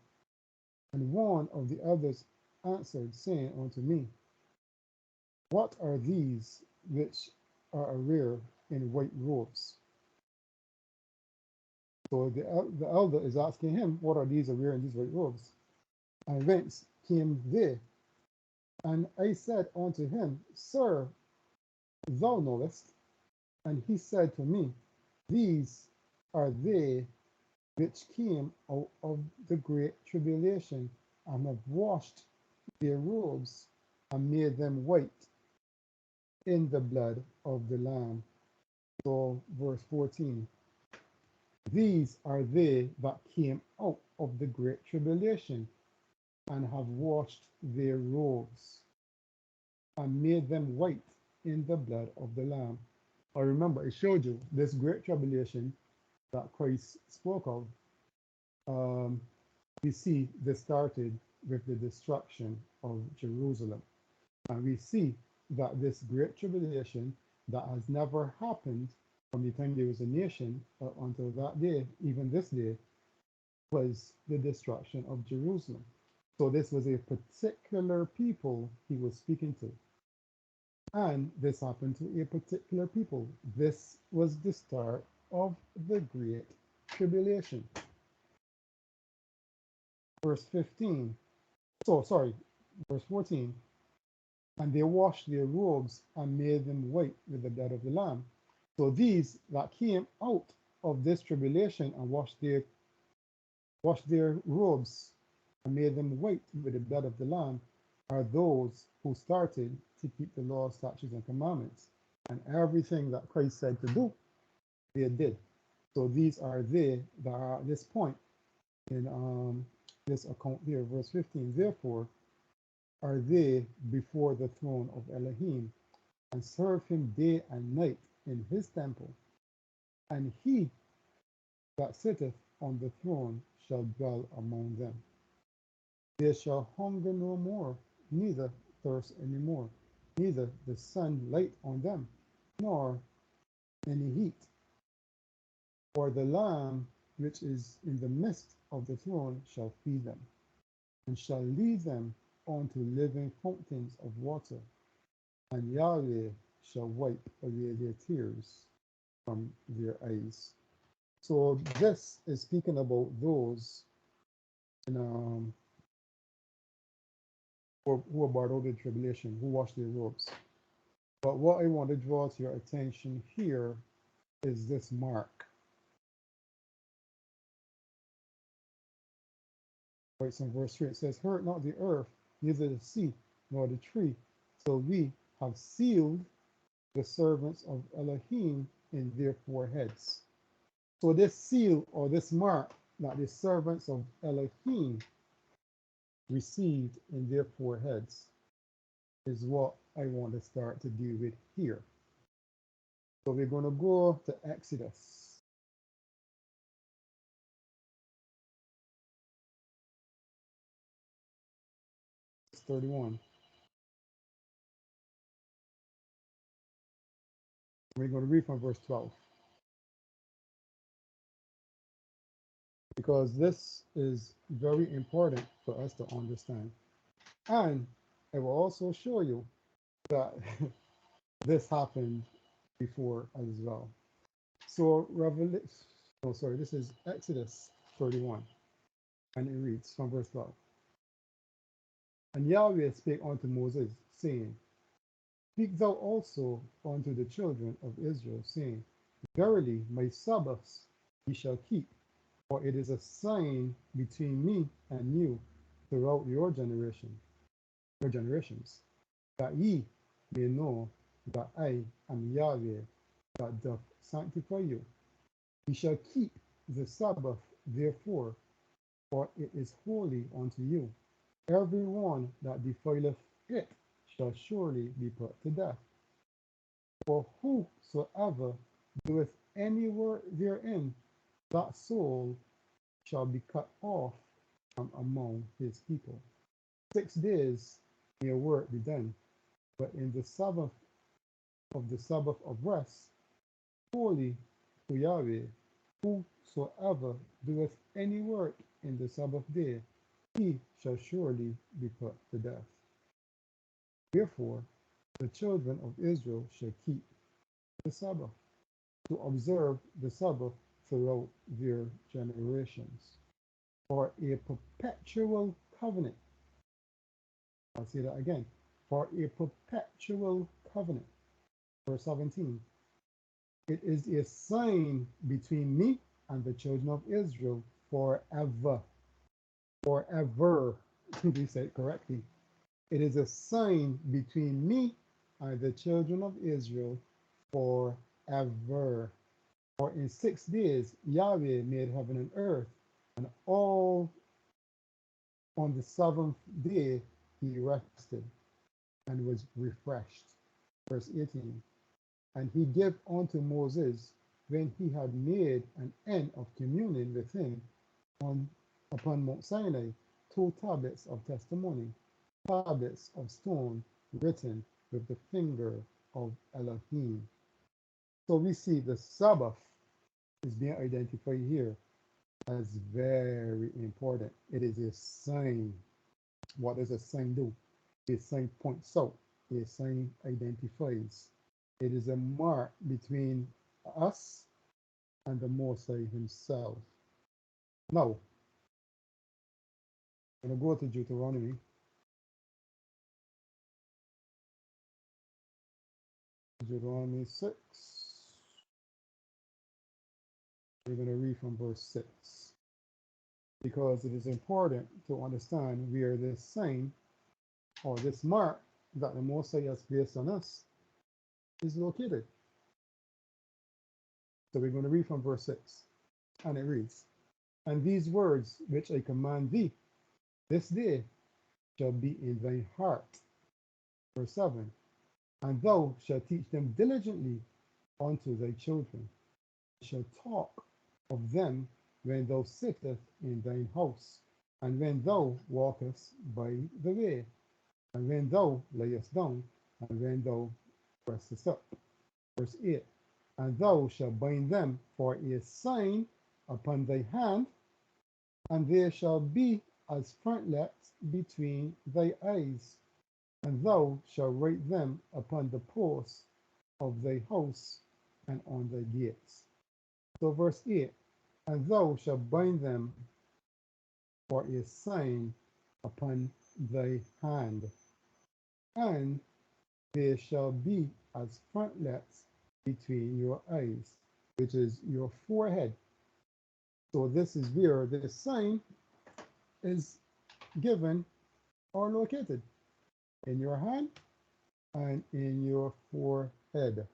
And one of the others answered, saying unto me, What are these which are arrayed in white robes? So the elder is asking him, what are these of wearing these white robes? And whence came they? And I said unto him, Sir, thou knowest. And he said to me, these are they which came out of the great tribulation and have washed their robes and made them white in the blood of the Lamb. So, verse 14. These are they that came out of the great tribulation and have washed their robes and made them white in the blood of the Lamb. I remember I showed you this great tribulation that Christ spoke of. Um, we see this started with the destruction of Jerusalem. And we see that this great tribulation that has never happened from the time there was a nation until that day, even this day, was the destruction of Jerusalem. So this was a particular people he was speaking to. And this happened to a particular people. This was the start of the Great Tribulation. Verse 15. So, sorry, verse 14. And they washed their robes and made them white with the blood of the Lamb. So these that came out of this tribulation and washed their robes and made them white with the blood of the Lamb are those who started to keep the law, statutes, and commandments. And everything that Christ said to do, they did. So these are they that are at this point in this account here, verse 15. Therefore are they before the throne of Elohim, and serve him day and night in his temple. And he that sitteth on the throne shall dwell among them. They shall hunger no more, neither thirst any more, neither the sun light on them, nor any heat. For the Lamb which is in the midst of the throne shall feed them, and shall lead them unto living fountains of water, and Yahweh shall wipe away their tears from their eyes. So this is speaking about those in, who are brought out of the tribulation, who wash their robes. But what I want to draw to your attention here is this mark. Right, so in verse 3 it says, hurt not the earth, neither the sea, nor the tree, till we have sealed the servants of Elohim in their foreheads. So this seal or this mark that the servants of Elohim received in their foreheads is what I want to start to deal with here. So we're going to go to Exodus. It's 31. We're going to read from verse 12. Because this is very important for us to understand. And I will also show you that this happened before as well. So this is Exodus 31, and it reads from verse 12. And Yahweh spake unto Moses, saying, speak thou also unto the children of Israel, saying, verily my Sabbaths ye shall keep, for it is a sign between me and you throughout your generations, that ye may know that I am Yahweh that doth sanctify you. Ye shall keep the Sabbath therefore, for it is holy unto you. Every one that defileth it shall surely be put to death. For whosoever doeth any work therein, that soul shall be cut off from among his people. 6 days may work be done, but in the Sabbath of rest, holy to Yahweh, whosoever doeth any work in the Sabbath day, he shall surely be put to death. Therefore, the children of Israel shall keep the Sabbath, to observe the Sabbath throughout their generations, for a perpetual covenant. I'll say that again. For a perpetual covenant. Verse 17. It is a sign between me and the children of Israel forever. Forever. We say it correctly. It is a sign between me and the children of Israel forever. For in 6 days Yahweh made heaven and earth, and all on the seventh day he rested and was refreshed. Verse 18. And he gave unto Moses, when he had made an end of communion with him upon Mount Sinai, 2 tablets of testimony, tablets of stone written with the finger of Elohim. So we see the Sabbath is being identified here as very important. It is a sign. What does a sign do? A sign points out. A sign identifies. It is a mark between us and the Most High himself. Now, I'm going to go to Deuteronomy. Deuteronomy 6. We're going to read from verse 6. Because it is important to understand where this sign or this mark that the Most High has placed on us is located. So we're going to read from verse 6. And it reads, And these words which I command thee this day shall be in thine heart. Verse 7. And thou shalt teach them diligently unto thy children. Shall talk of them when thou sittest in thine house, and when thou walkest by the way, and when thou layest down, and when thou restest up. Verse 8. And thou shalt bind them for a sign upon thy hand, and they shall be as frontlets between thy eyes, and thou shalt write them upon the posts of thy house and on thy gates. So verse 8, and thou shalt bind them for a sign upon thy hand, and they shall be as frontlets between your eyes, which is your forehead. So this is where the sign is given or located, in your hand and in your forehead.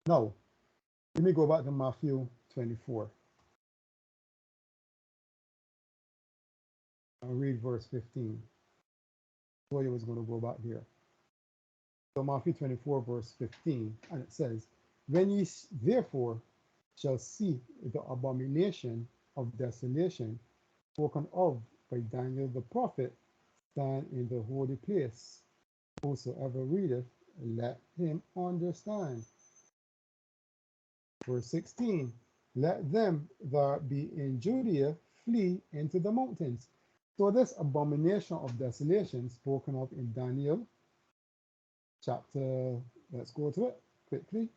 Now, let me go back to Matthew 24. I'll read verse 15. I told you I was going to go back there. So Matthew 24, verse 15, and it says, When ye therefore shall see the abomination of desolation spoken of by Daniel the prophet stand in the holy place, whosoever readeth, let him understand. Verse 16, let them that be in Judea flee into the mountains. So this abomination of desolation spoken of in Daniel chapter, let's go to it quickly.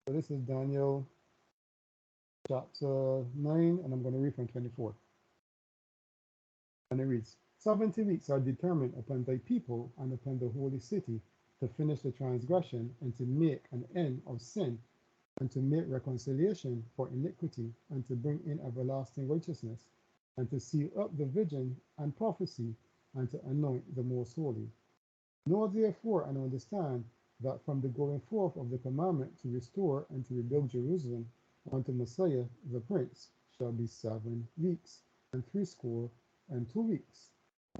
So this is Daniel chapter 9, and I'm going to read from 24. And it reads, 70 weeks are determined upon thy people and upon the holy city to finish the transgression and to make an end of sin and to make reconciliation for iniquity and to bring in everlasting righteousness and to seal up the vision and prophecy and to anoint the most holy. Know therefore and understand that from the going forth of the commandment to restore and to rebuild Jerusalem unto Messiah the Prince shall be 7 weeks and 62 weeks,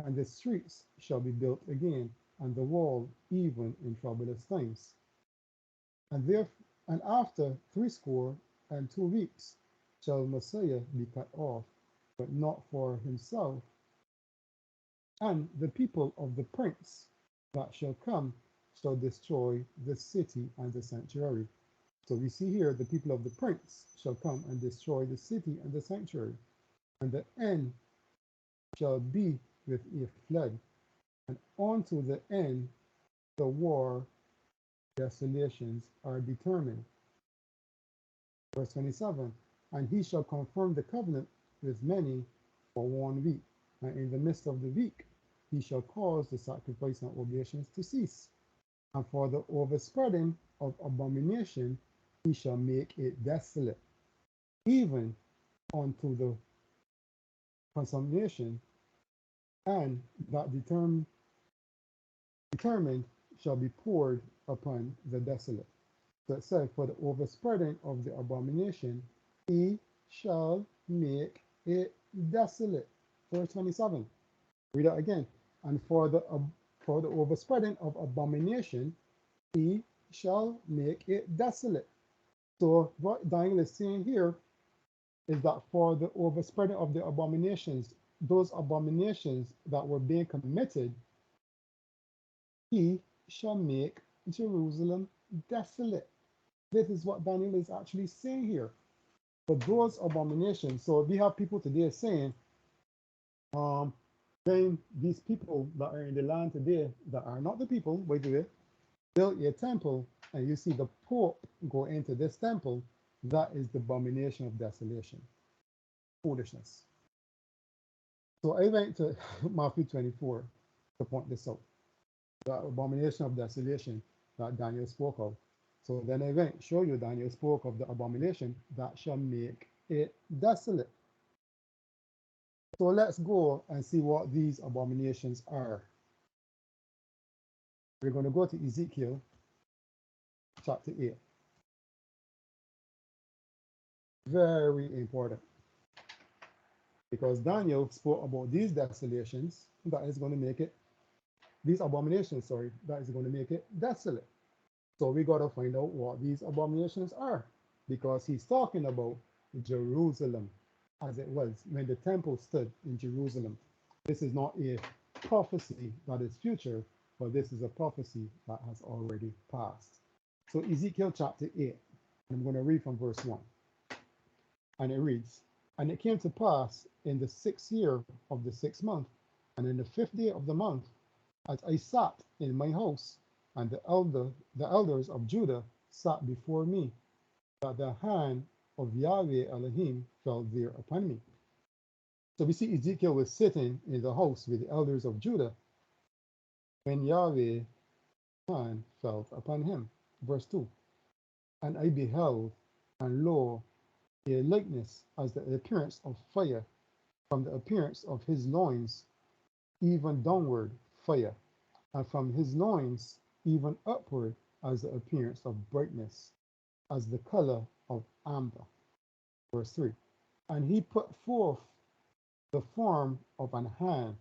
and the streets shall be built again, and the wall even in troublous times. And after 62 weeks shall Messiah be cut off, but not for himself, and the people of the prince that shall come shall destroy the city and the sanctuary. So we see here the people of the prince shall come and destroy the city and the sanctuary. and the end shall be with a flood, and unto the end the war desolations are determined. Verse 27, and he shall confirm the covenant with many for 1 week, and in the midst of the week he shall cause the sacrifice and oblations to cease. And for the overspreading of abomination he shall make it desolate, even unto the consummation, and that determined shall be poured upon the desolate. So it says, for the overspreading of the abomination, he shall make it desolate. Verse 27. Read that again. And for the overspreading of abomination, he shall make it desolate. So what Daniel is saying here is that for the overspreading of the abominations, those abominations that were being committed, he shall make Jerusalem desolate. This is what Daniel is actually saying here. For those abominations, so we have people today saying, then these people that are in the land today that are not the people, by the way, built a temple, and you see the Pope go into this temple, that is the abomination of desolation, foolishness. So I went to Matthew 24 to point this out, the abomination of desolation that Daniel spoke of. So then I went, show you Daniel spoke of the abomination that shall make it desolate. So let's go and see what these abominations are. We're going to go to Ezekiel chapter 8. Very important, because Daniel spoke about these desolations that is going to make it, these abominations, sorry, that is going to make it desolate. So we got to find out what these abominations are, because he's talking about Jerusalem as it was when the temple stood in Jerusalem. This is not a prophecy that is future, but this is a prophecy that has already passed. So Ezekiel chapter 8, and I'm going to read from verse 1. And it reads, and it came to pass in the 6th year of the 6th month, and in the 5th day of the month, as I sat in my house, and the elders of Judah sat before me, that the hand of Yahweh Elohim fell there upon me. So we see Ezekiel was sitting in the house with the elders of Judah when Yahweh's hand fell upon him. Verse 2. And I beheld, and lo, a likeness as the appearance of fire, from the appearance of his loins, even downward fire, and from his loins even upward as the appearance of brightness, as the color of amber. Verse 3. And he put forth the form of an hand,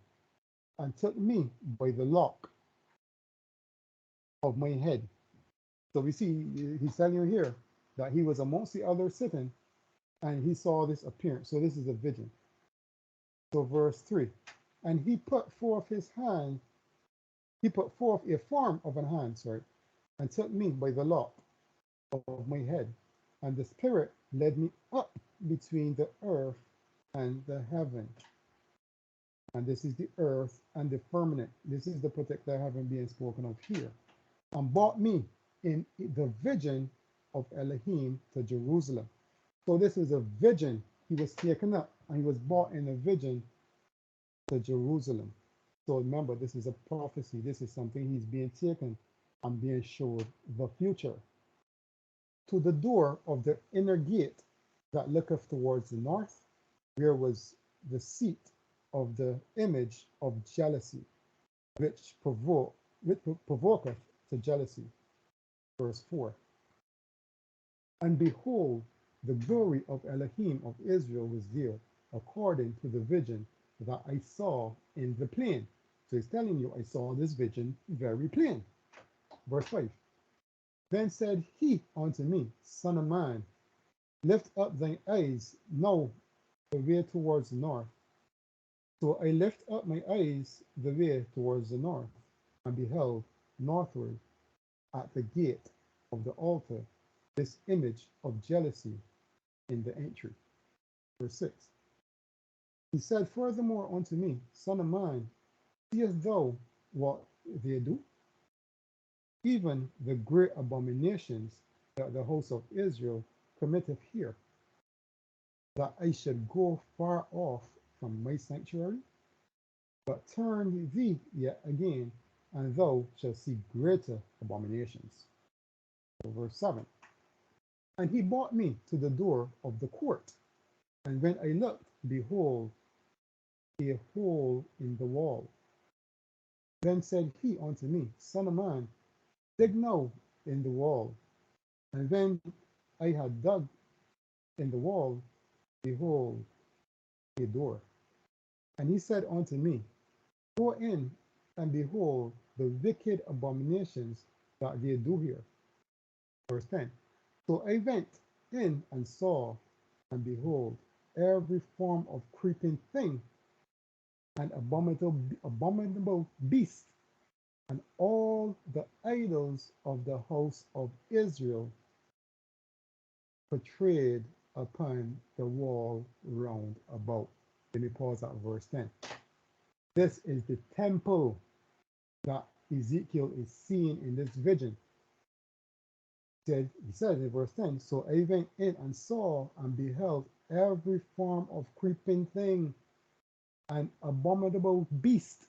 and took me by the lock of my head. So we see he's telling you here that he was amongst the others sitting, and he saw this appearance. So this is a vision. So verse 3. And he put forth his hand, he put forth a form of an hand, sorry, and took me by the lock of my head. And the Spirit led me up between the earth and the heaven. And this is the earth and the firmament. This is the particular heaven being spoken of here. And brought me in the vision of Elohim to Jerusalem. So this is a vision. He was taken up and he was brought in a vision to Jerusalem. So remember, this is a prophecy. This is something he's being taken and being showed the future. To the door of the inner gate that looketh towards the north, there was the seat of the image of jealousy, which provoketh to jealousy. Verse 4. And behold, the glory of Elohim of Israel was there, according to the vision that I saw in the plain. So he's telling you, I saw this vision very plain. Verse 5. Then said he unto me, Son of man, lift up thine eyes now the way towards the north. So I lift up my eyes the way towards the north, and beheld northward at the gate of the altar this image of jealousy in the entry. Verse 6. He said furthermore unto me, Son of man, seest thou what they do? Even the great abominations that the host of Israel committeth here, that I should go far off from my sanctuary? But turn thee yet again, and thou shalt see greater abominations. So verse 7. And he brought me to the door of the court, and when I looked, behold, a hole in the wall. Then said he unto me, Son of man, dig now in the wall. And when I had dug in the wall, behold, a door. And he said unto me, Go in and behold the wicked abominations that they do here. Verse 10. So I went in and saw, and behold, every form of creeping thing and abominable beast, and all the idols of the house of Israel portrayed upon the wall round about. Let me pause at verse 10. This is the temple that Ezekiel is seeing in this vision. He said in verse 10, So I went in and saw and beheld every form of creeping thing and abominable beast,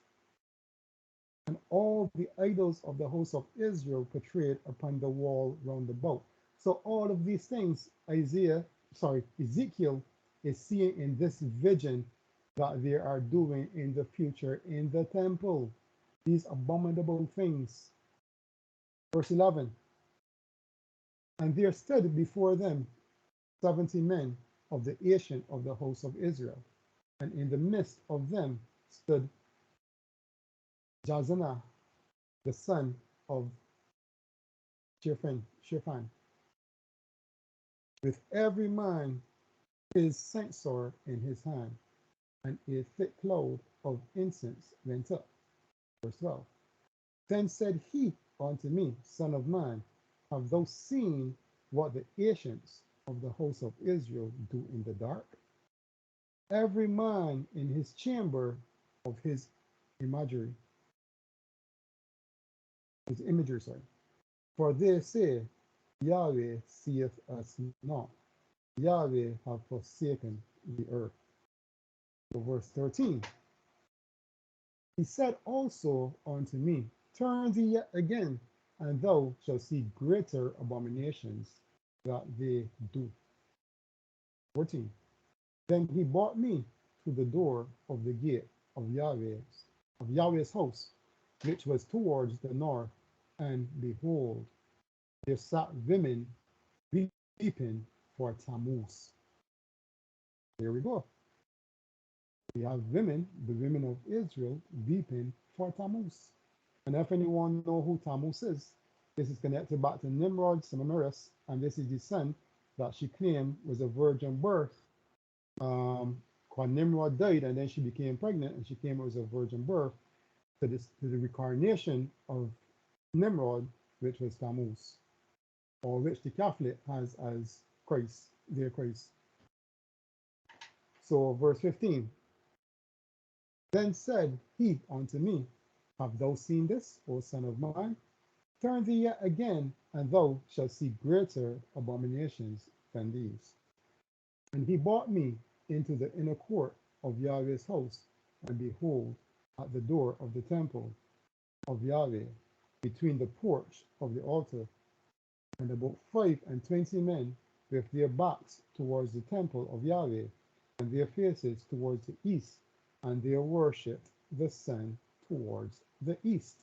and all the idols of the house of Israel portrayed upon the wall round about. So all of these things Ezekiel is seeing in this vision that they are doing in the future in the temple. These abominable things. Verse 11. And there stood before them 70 men of the ancient of the house of Israel, and in the midst of them stood Jazanah, the son of Shaphan, with every man his censer in his hand, and a thick cloud of incense went up. Verse 12. Then said he unto me, Son of man, have thou seen what the ancients of the house of Israel do in the dark? Every man in his chamber of his imagery. For they say, Yahweh seeth us not. Yahweh hath forsaken the earth. So verse 13. He said also unto me, Turn thee yet again, and thou shalt see greater abominations that they do. 14. Then he brought me to the door of the gate of Yahweh's house, which was towards the north, and behold, there sat women weeping for Tammuz. There we go. We have women, the women of Israel, weeping for Tammuz. And if anyone know who Tammuz is, this is connected back to Nimrod, Semiramis, and this is the son that she claimed was a virgin birth. Called Nimrod died, and then she became pregnant, and she came as a virgin birth to the reincarnation of Nimrod, which was Tammuz, or which the Catholic has as Christ, their Christ. So verse 15. Then said he unto me, Have thou seen this, O son of man? Turn thee yet again, and thou shalt see greater abominations than these. And he brought me into the inner court of Yahweh's house, and behold, at the door of the temple of Yahweh, between the porch of the altar, and about 25 men with their backs towards the temple of Yahweh, and their faces towards the east, and they worshipped the sun towards the east.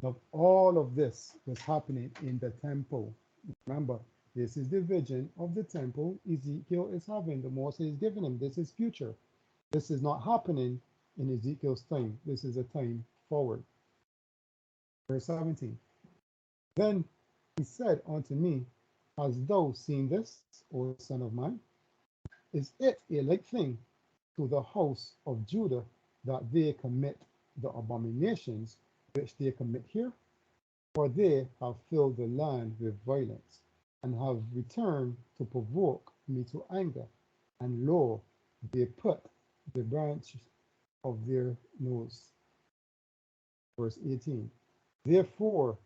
Now, all of this was happening in the temple. Remember, this is the vision of the temple Ezekiel is having. The Moses is giving him. This is future. This is not happening in Ezekiel's time. This is a time forward. Verse 17. Then he said unto me, Hast thou seen this, O son of man? Is it a like thing to the house of Judah that they commit the abominations which they commit here? For they have filled the land with violence, and have returned to provoke me to anger. And lo, they put the branch of their nose. Verse 18. Therefore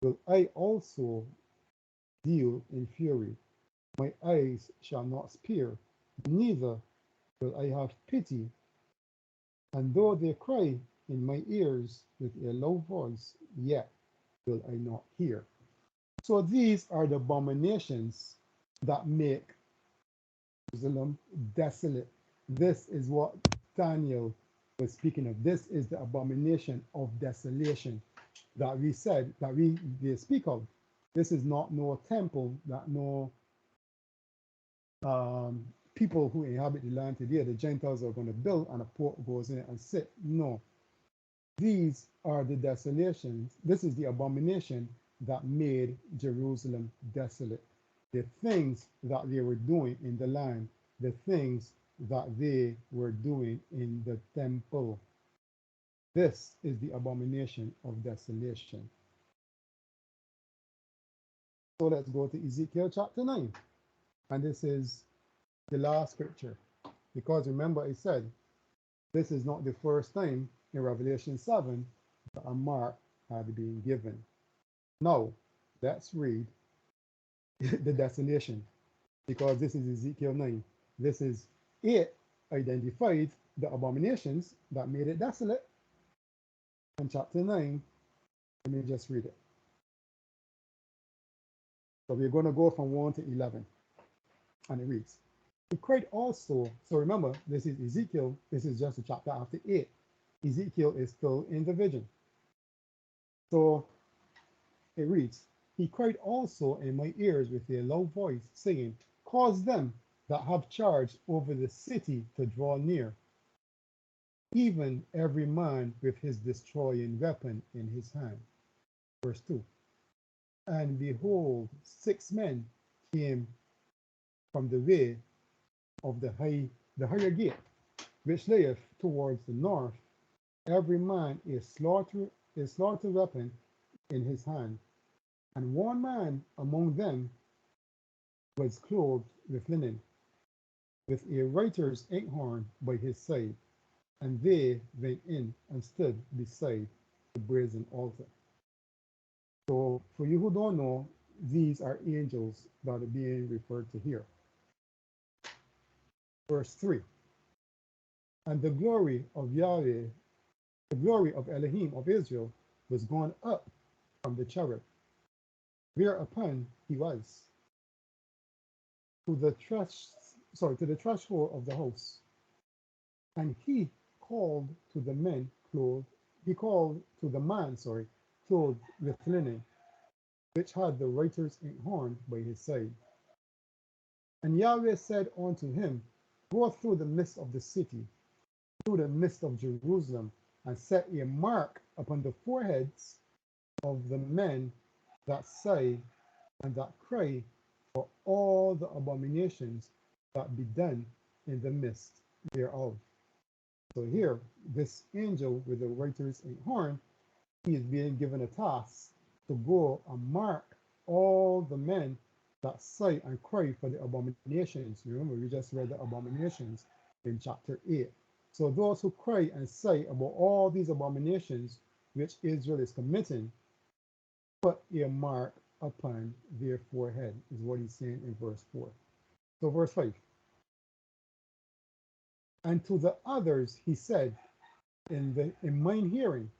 will I also deal in fury. My eyes shall not spare, neither will I have pity. And though they cry in my ears with a loud voice, yet will I not hear. So these are the abominations that make Jerusalem desolate. This is what Daniel was speaking of. This is the abomination of desolation that we said that they speak of. This is not no temple that no people who inhabit the land today, the Gentiles are going to build and a port goes in it and sit. No, these are the desolations. This is the abomination that made Jerusalem desolate. The things that they were doing in the land, the things that they were doing in the temple. This is the abomination of desolation. So let's go to Ezekiel chapter 9. And this is the last scripture. Because remember, I said this is not the first time in Revelation 7 that a mark had been given. Now, let's read the desolation, because this is Ezekiel 9. This is it identified the abominations that made it desolate. And chapter 9, let me just read it. So we're going to go from 1 to 11. And it reads, He cried also, so remember, this is Ezekiel, this is just a chapter after 8. Ezekiel is still in the vision. So it reads, He cried also in my ears with a loud voice, saying, Cause them that have charge over the city to draw near, even every man with his destroying weapon in his hand. Verse 2. And behold, 6 men came from the way of the higher gate, which layeth towards the north, every man a slaughter weapon in his hand. And one man among them was clothed with linen, with a writer's inkhorn by his side. And they went in and stood beside the brazen altar. So, for you who don't know, these are angels that are being referred to here. Verse 3. And the glory of Yahweh, the glory of Elohim of Israel, was gone up from the cherub, whereupon he was, to the threshold of the house. And he called to the men clothed, he called to the man, clothed with linen, which had the writer's inkhorn by his side. And Yahweh said unto him, Go through the midst of the city, through the midst of Jerusalem, and set a mark upon the foreheads of the men that sigh and that cry for all the abominations that be done in the midst thereof. So here, this angel with the writer's inkhorn, he is being given a task to go and mark all the men that sigh and cry for the abominations. Remember, we just read the abominations in chapter 8. So those who cry and sigh about all these abominations which Israel is committing, put a mark upon their forehead, is what he's saying in verse 4. So verse 5. And to the others he said in mine hearing,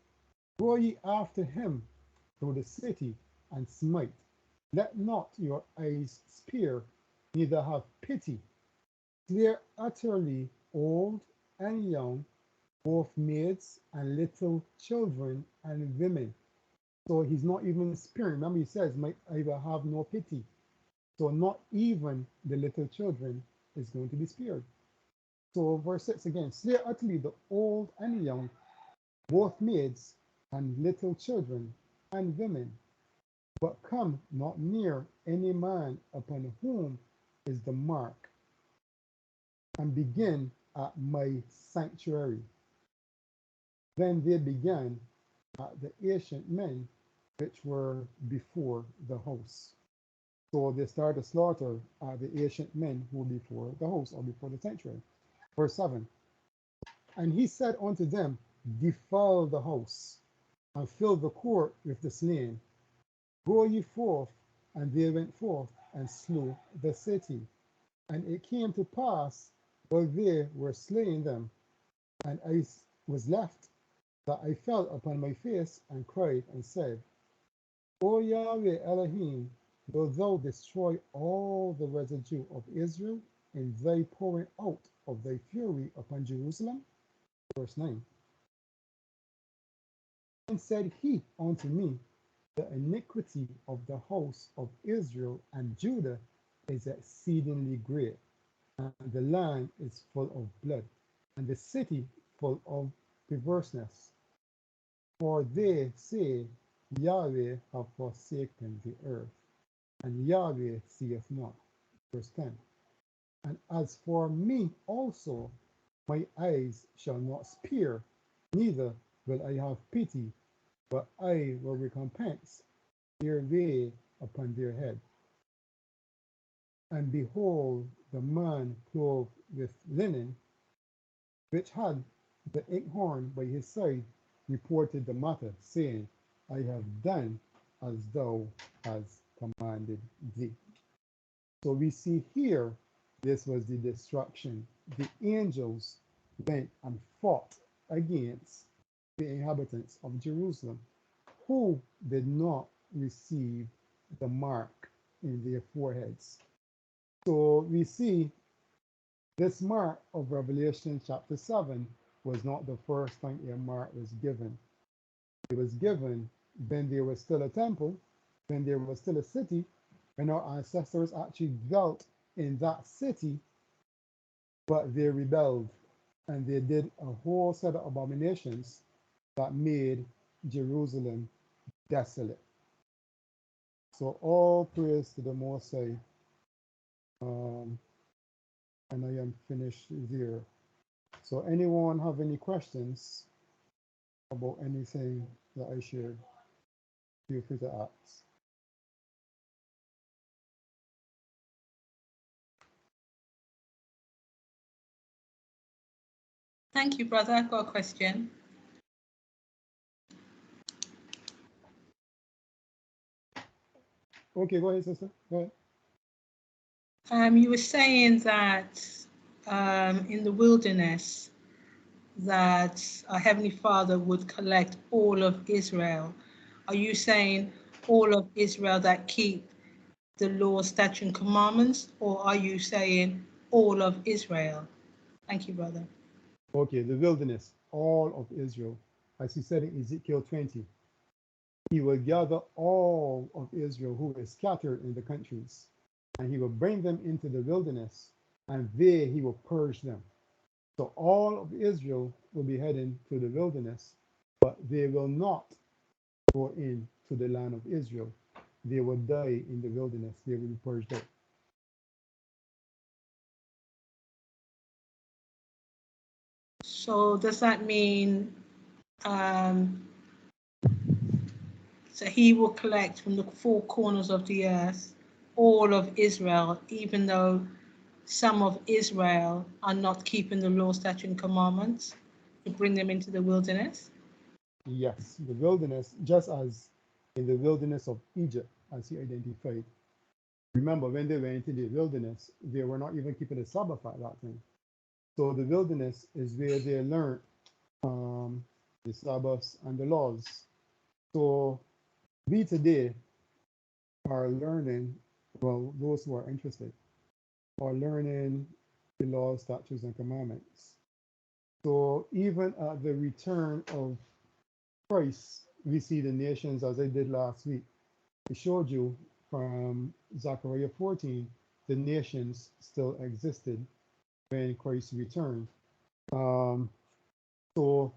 Go ye after him through the city and smite. Let not your eyes spare, neither have pity. Slay utterly old and young, both maids and little children and women. So he's not even sparing. Remember, he says, I will have no pity. So not even the little children is going to be spared. So verse 6 again, slay utterly the old and young, both maids and little children and women, but come not near any man upon whom is the mark, and begin at my sanctuary. Then they began at the ancient men which were before the house. So they started to slaughter the ancient men who were before the house or before the sanctuary. Verse 7. And he said unto them, defile the house, and fill the court with the slain. Go ye forth. And they went forth and slew the city. And it came to pass, while they were slaying them, and I was left, that I fell upon my face and cried and said, O Yahweh Elohim, wilt thou destroy all the residue of Israel in thy pouring out of thy fury upon Jerusalem? Verse 9. And said he unto me, the iniquity of the house of Israel and Judah is exceedingly great, and the land is full of blood, and the city full of perverseness. For they say, Yahweh hath forsaken the earth, and Yahweh seeth not. Verse 10. And as for me also, my eyes shall not spare, neither will I have pity, but I will recompense their way upon their head. And behold, the man clothed with linen, which had the inkhorn by his side, reported the matter, saying, I have done as thou hast commanded thee. So we see here, this was the destruction. The angels went and fought against the inhabitants of Jerusalem, who did not receive the mark in their foreheads. So we see this mark of Revelation chapter 7 was not the first time a mark was given. It was given when there was still a temple, when there was still a city, when our ancestors actually dwelt in that city, but they rebelled and they did a whole set of abominations that made Jerusalem desolate. So all praise to the Most High. And I am finished there. So anyone have any questions about anything that I shared? Feel free to ask.
Thank you, brother. I've got a question.
Okay, go ahead, sister. Go ahead.
You were saying that in the wilderness that our Heavenly Father would collect all of Israel. Are you saying all of Israel that keep the law, statute, and commandments, or are you saying all of Israel? Thank you, brother.
Okay, the wilderness, all of Israel. As he said in Ezekiel 20, he will gather all of Israel who is scattered in the countries, and he will bring them into the wilderness, and there he will purge them. So all of Israel will be heading to the wilderness, but they will not go into the land of Israel. They will die in the wilderness. They will be purged out.
So does that mean so he will collect from the four corners of the earth all of Israel, even though some of Israel are not keeping the law, statute, and commandments, to bring them into the wilderness?
Yes, the wilderness, just as in the wilderness of Egypt, as he identified. Remember, when they went into the wilderness, they were not even keeping the Sabbath at that time. So the wilderness is where they learned the Sabbaths and the laws. So we today are learning, well, those who are interested, are learning the laws, statutes, and commandments. So even at the return of Christ, we see the nations, as I did last week. I showed you from Zechariah 14, the nations still existed when Christ returned. So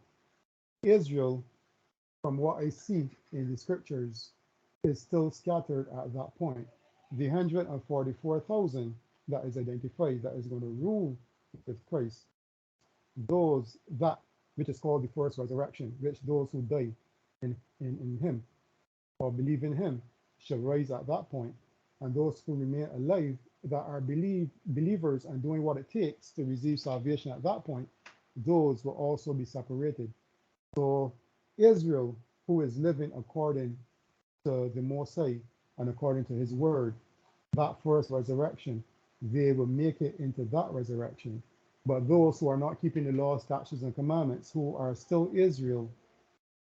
Israel, from what I see in the scriptures, is still scattered at that point. The 144,000 that is identified that is going to rule with Christ, those that which is called the first resurrection, which those who die in him or believe in him shall rise at that point, and those who remain alive that are believers and doing what it takes to receive salvation at that point, those will also be separated. So Israel, who is living according to the Most High and according to his word, that first resurrection, they will make it into that resurrection. But those who are not keeping the law, statutes, and commandments, who are still Israel,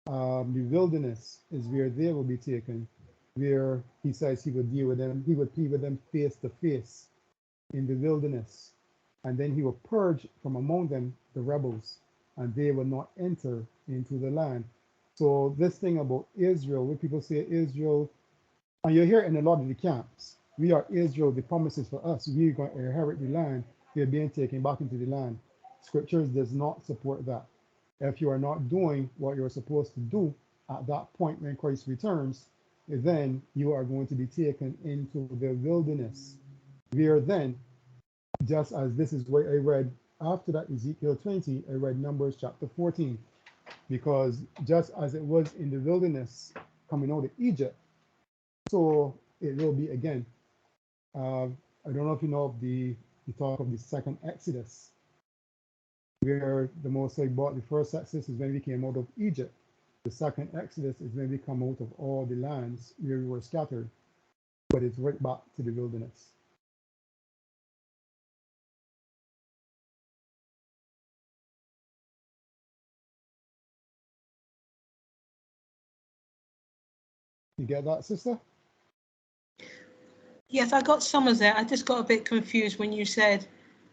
the wilderness is where they will be taken, where he says he would deal with them, he would be with them face to face in the wilderness. And then he will purge from among them the rebels, and they will not enter into the land. So this thing about Israel, when people say Israel, and you hear it in a lot of the camps, we are Israel, the promises for us, we're going to inherit the land, we're being taken back into the land. Scriptures does not support that. If you are not doing what you're supposed to do at that point when Christ returns, then you are going to be taken into the wilderness. Where then, just as this is what I read after that Ezekiel 20, I read Numbers chapter 14, because just as it was in the wilderness coming out of Egypt, so it will be again. I don't know if you know of the talk of the second Exodus, where the Most High brought the first Exodus is when we came out of Egypt. The second Exodus is when we come out of all the lands where we were scattered, but it's right back to the wilderness. You get that, sister?
Yes, I got some of that. I just got a bit confused when you said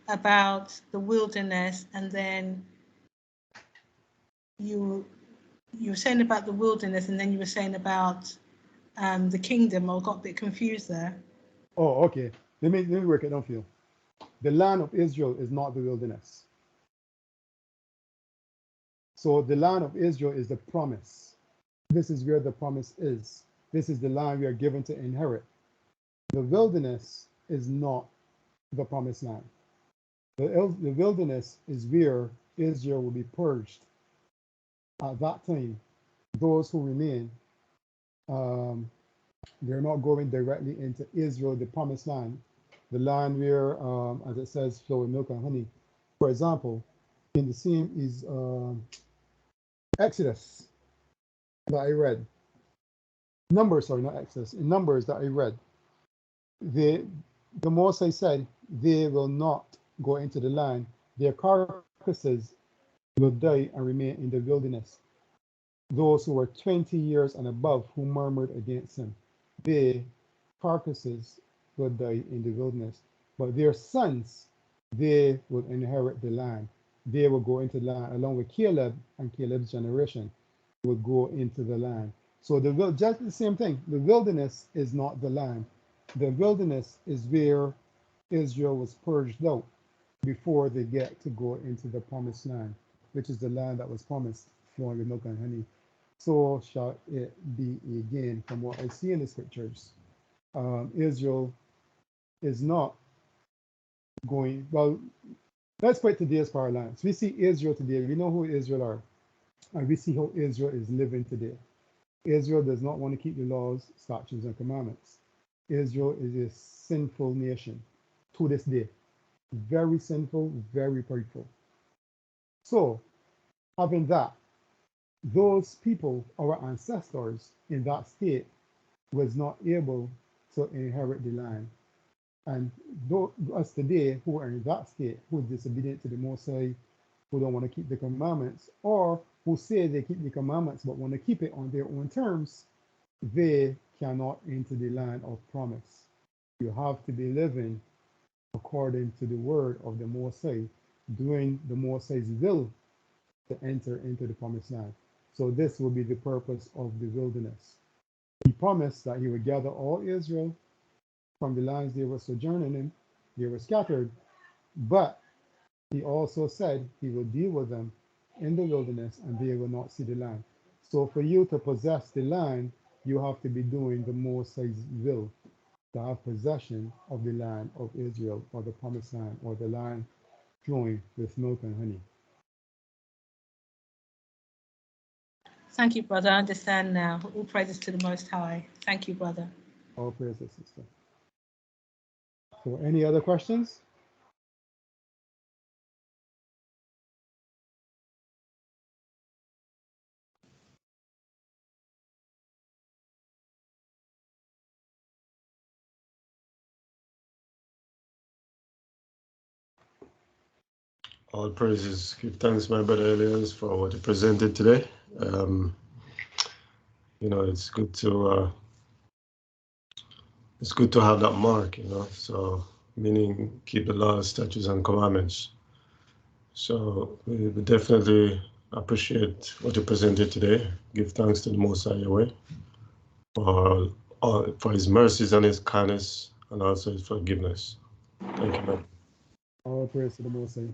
about the wilderness, and then you were saying about the wilderness, and then you were saying about the kingdom. I got a bit confused there.
Oh, okay. Let me work it down for you. The land of Israel is not the wilderness. So the land of Israel is the promise. This is where the promise is. This is the land we are given to inherit. The wilderness is not the promised land. The wilderness is where Israel will be purged. At that time, those who remain, they're not going directly into Israel, the promised land, the land where, as it says, flow with milk and honey. For example, in the same is Exodus that I read. Numbers, sorry, not Exodus. In Numbers that I read, the Mosai said they will not go into the land. Their carcasses will die and remain in the wilderness. Those who were 20 years and above who murmured against him, their carcasses will die in the wilderness. But their sons, they will inherit the land. They will go into the land along with Caleb, and Caleb's generation will go into the land. So just the same thing. The wilderness is not the land. The wilderness is where Israel was purged out before they get to go into the promised land, which is the land that was promised, flowing with milk and honey. So shall it be again, from what I see in the scriptures. Israel is not going, well, let's put today's parlance. We see Israel today, we know who Israel are, and we see how Israel is living today. Israel does not want to keep the laws, statutes, and commandments. Israel is a sinful nation to this day. Very sinful, very prideful. So, having that, those people, our ancestors in that state, was not able to inherit the land. And us today who are in that state, who are disobedient to the Most High, who don't want to keep the commandments, or who say they keep the commandments but want to keep it on their own terms, they cannot enter the land of promise. You have to be living according to the word of the Most High, doing the Most High's will to enter into the promised land. So this will be the purpose of the wilderness. He promised that he would gather all Israel from the lands they were sojourning in, they were scattered, but he also said he will deal with them in the wilderness and they will not see the land. So for you to possess the land, you have to be doing the Most High's will, to have possession of the land of Israel, or the promised land, or the land flowing with milk and honey.
Thank you, brother. I understand now. All praises to the Most High. Thank you, brother.
All praises, sister. So any other questions?
All praises. Give thanks, my brother Elias, for what you presented today. You know, it's good to have that mark. You know, so meaning keep the laws, statutes, and commandments. So we definitely appreciate what you presented today. Give thanks to the Most High Yahweh for His mercies and His kindness, and also His forgiveness. Thank you, man.
All praise to the Most High.